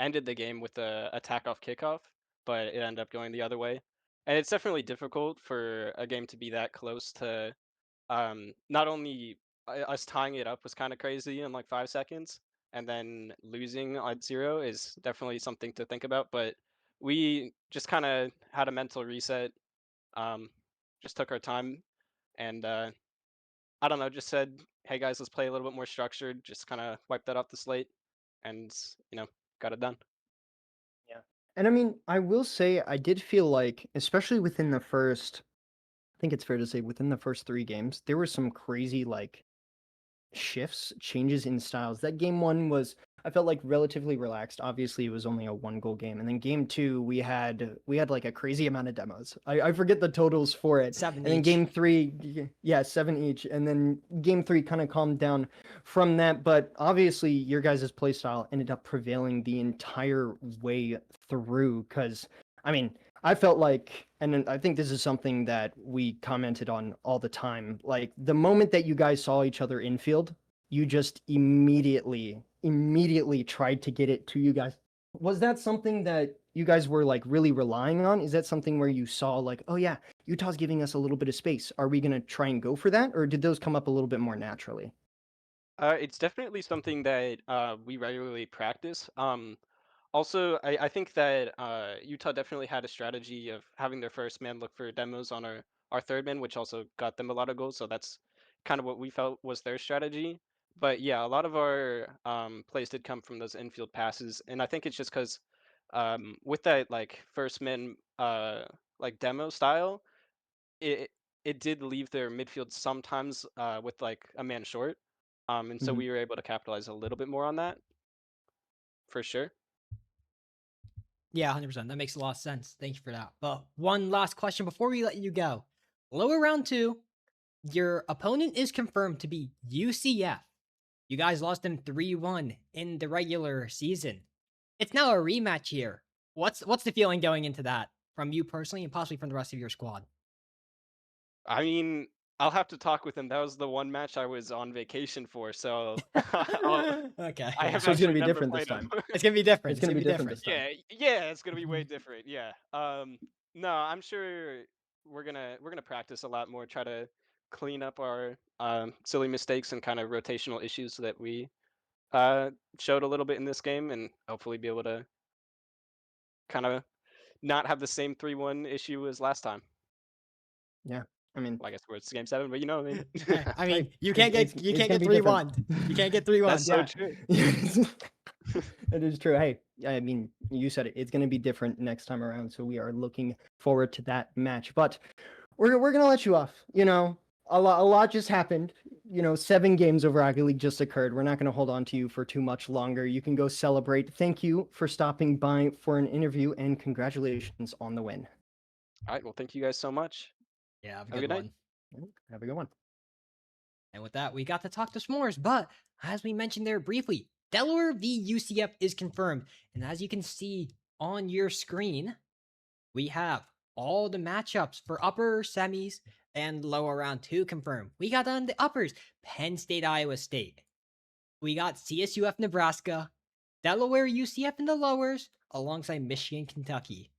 ended the game with a attack off kickoff, but it ended up going the other way. And it's definitely difficult for a game to be that close to not only us tying it up was kind of crazy in like 5 seconds, and then losing at 0 is definitely something to think about. But we just kind of had a mental reset, um, just took our time, and I don't know, just said, "Hey guys, let's play a little bit more structured." Just kind of wipe that off the slate, and got it done. Yeah. And I mean, I will say I did feel like, especially within the first, I think it's fair to say within the first 3 games, there were some crazy like changes in styles. That game 1 was, I felt like, relatively relaxed. Obviously, it was only a 1 goal game. And then game 2, we had like a crazy amount of demos. I forget the totals for it. 7 And then each. game 3, yeah, 7 each. And then game 3 kind of calmed down from that. But obviously, your guys' play style ended up prevailing the entire way through. Because, I mean, I felt like, and then I think this is something that we commented on all the time. Like the moment that you guys saw each other infield, you just immediately tried to get it to you guys. Was that something that you guys were like really relying on? Is that something where you saw like, oh yeah, Utah's giving us a little bit of space. Are we gonna try and go for that, or did those come up a little bit more naturally? It's definitely something that we regularly practice. Also, I think that Utah definitely had a strategy of having their first man look for demos on our third man, which also got them a lot of goals. So that's kind of what we felt was their strategy. But yeah, a lot of our plays did come from those infield passes, and I think it's just because with that like first man like demo style, it it did leave their midfield sometimes with like a man short, and so Mhm. we were able to capitalize a little bit more on that for sure. Yeah, 100%. That makes a lot of sense. Thank you for that. But one last question before we let you go. Lower round 2, your opponent is confirmed to be UCF. You guys lost them 3-1 in the regular season. It's now a rematch here. What's the feeling going into that from you personally and possibly from the rest of your squad? I mean, I'll have to talk with him. That was the one match I was on vacation for, so Okay, I yeah. have So it's gonna actually be never different this played him. time. It's gonna be different. It's It's gonna gonna be be different different. this time. Yeah, it's gonna be way different. Yeah. No, I'm sure we're gonna practice a lot more, try to clean up our silly mistakes and kind of rotational issues that we uh showed a little bit in this game, and hopefully be able to kind of not have the same 3-1 issue as last time. Yeah. I mean, Well, I guess we're it's game 7, but you know what I mean. I hey, mean, you it's can't it's get you it's can't gonna get be different. 3-1. You can't get 3-1. That's so Yeah. true. It is true. Hey, I mean, you said it. It's going to be different next time around, so we are looking forward to that match. But we're going to let you off. You know, a lot just happened. You know, 7 games of Rocket League just occurred. We're not going to hold on to you for too much longer. You can go celebrate. Thank you for stopping by for an interview, and congratulations on the win. All right. Well, thank you guys so much. Yeah, have a Have a good good night. one. Have a good one. And with that, we got to talk to S'mores. But as we mentioned there briefly, Delaware v UCF is confirmed. And as you can see on your screen, we have all the matchups for upper semis and lower round 2 confirmed. We got on the uppers, Penn State, Iowa State. We got CSUF, Nebraska, Delaware, UCF in the lowers, alongside Michigan, Kentucky.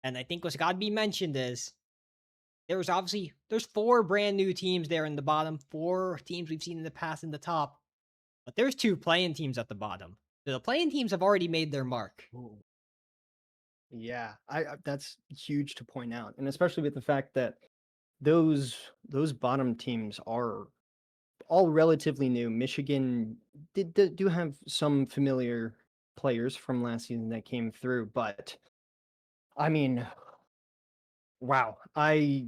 And I think what's got to be mentioned is there's 4 brand new teams there in the bottom, 4 teams we've seen in the past in the top, but there's 2 playing teams at the bottom. So the playing teams have already made their mark. Ooh. Yeah, that's huge to point out, and especially with the fact that those bottom teams are all relatively new. Michigan do have some familiar players from last season that came through, but I mean, wow, I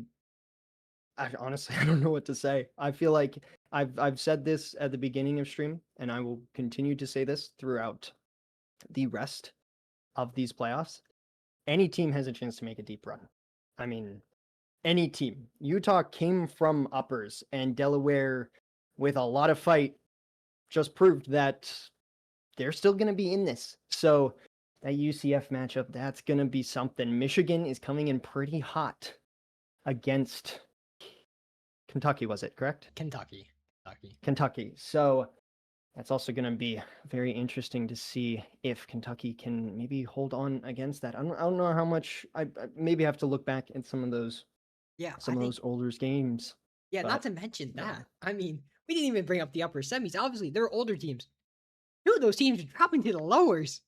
honestly I don't know what to say. I feel like I've said this at the beginning of stream, and I will continue to say this throughout the rest of these playoffs. Any team has a chance to make a deep run. I mean, any team. Utah came from uppers, and Delaware, with a lot of fight, just proved that they're still going to be in this. So that UCF matchup, that's going to be something. Michigan is coming in pretty hot against Kentucky, was it correct? Kentucky. Kentucky. So that's also going to be very interesting to see if Kentucky can maybe hold on against that. I don't know how much. I maybe have to look back at some of those Yeah, those older games. Yeah, not but, to mention yeah. that. I mean, we didn't even bring up the upper semis. Obviously, they're older teams. 2 of those teams are dropping to the lowers.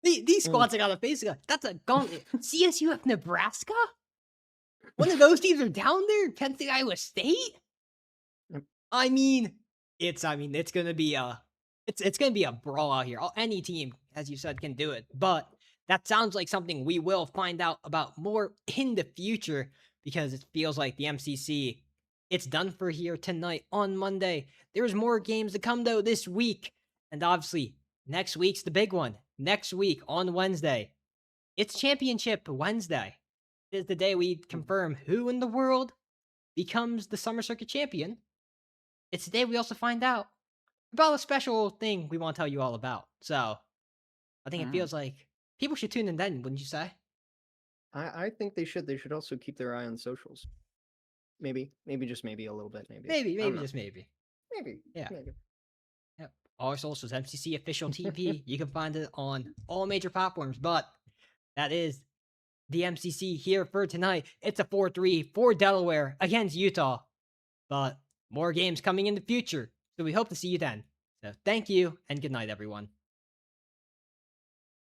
These squads are gotta face it. That's a gauntlet. CSUF, Nebraska? One of those teams are down there? Penn State, Iowa State? Yep. I mean, it's gonna be it's gonna be a brawl out here. Any team, as you said, can do it. But that sounds like something we will find out about more in the future, because it feels like the MCC, it's done for here tonight on Monday. There's more games to come though this week. And obviously, next week's the big one. Next week on Wednesday, it's Championship Wednesday. It is the day we confirm who in the world becomes the Summer Circuit champion. It's the day we also find out about a special thing we want to tell you all about. So, I think it feels like people should tune in then, wouldn't you say? I think they should. They should also keep their eye on socials. Maybe just maybe a little bit. Maybe. Maybe, I don't know. just maybe. Maybe. Yeah. Maybe. Yep. All our socials, MCC Official TV. You can find it on all major platforms. But that is the MCC here for tonight. It's a 4-3 for Delaware against Utah. But more games coming in the future. So we hope to see you then. So thank you and good night, everyone.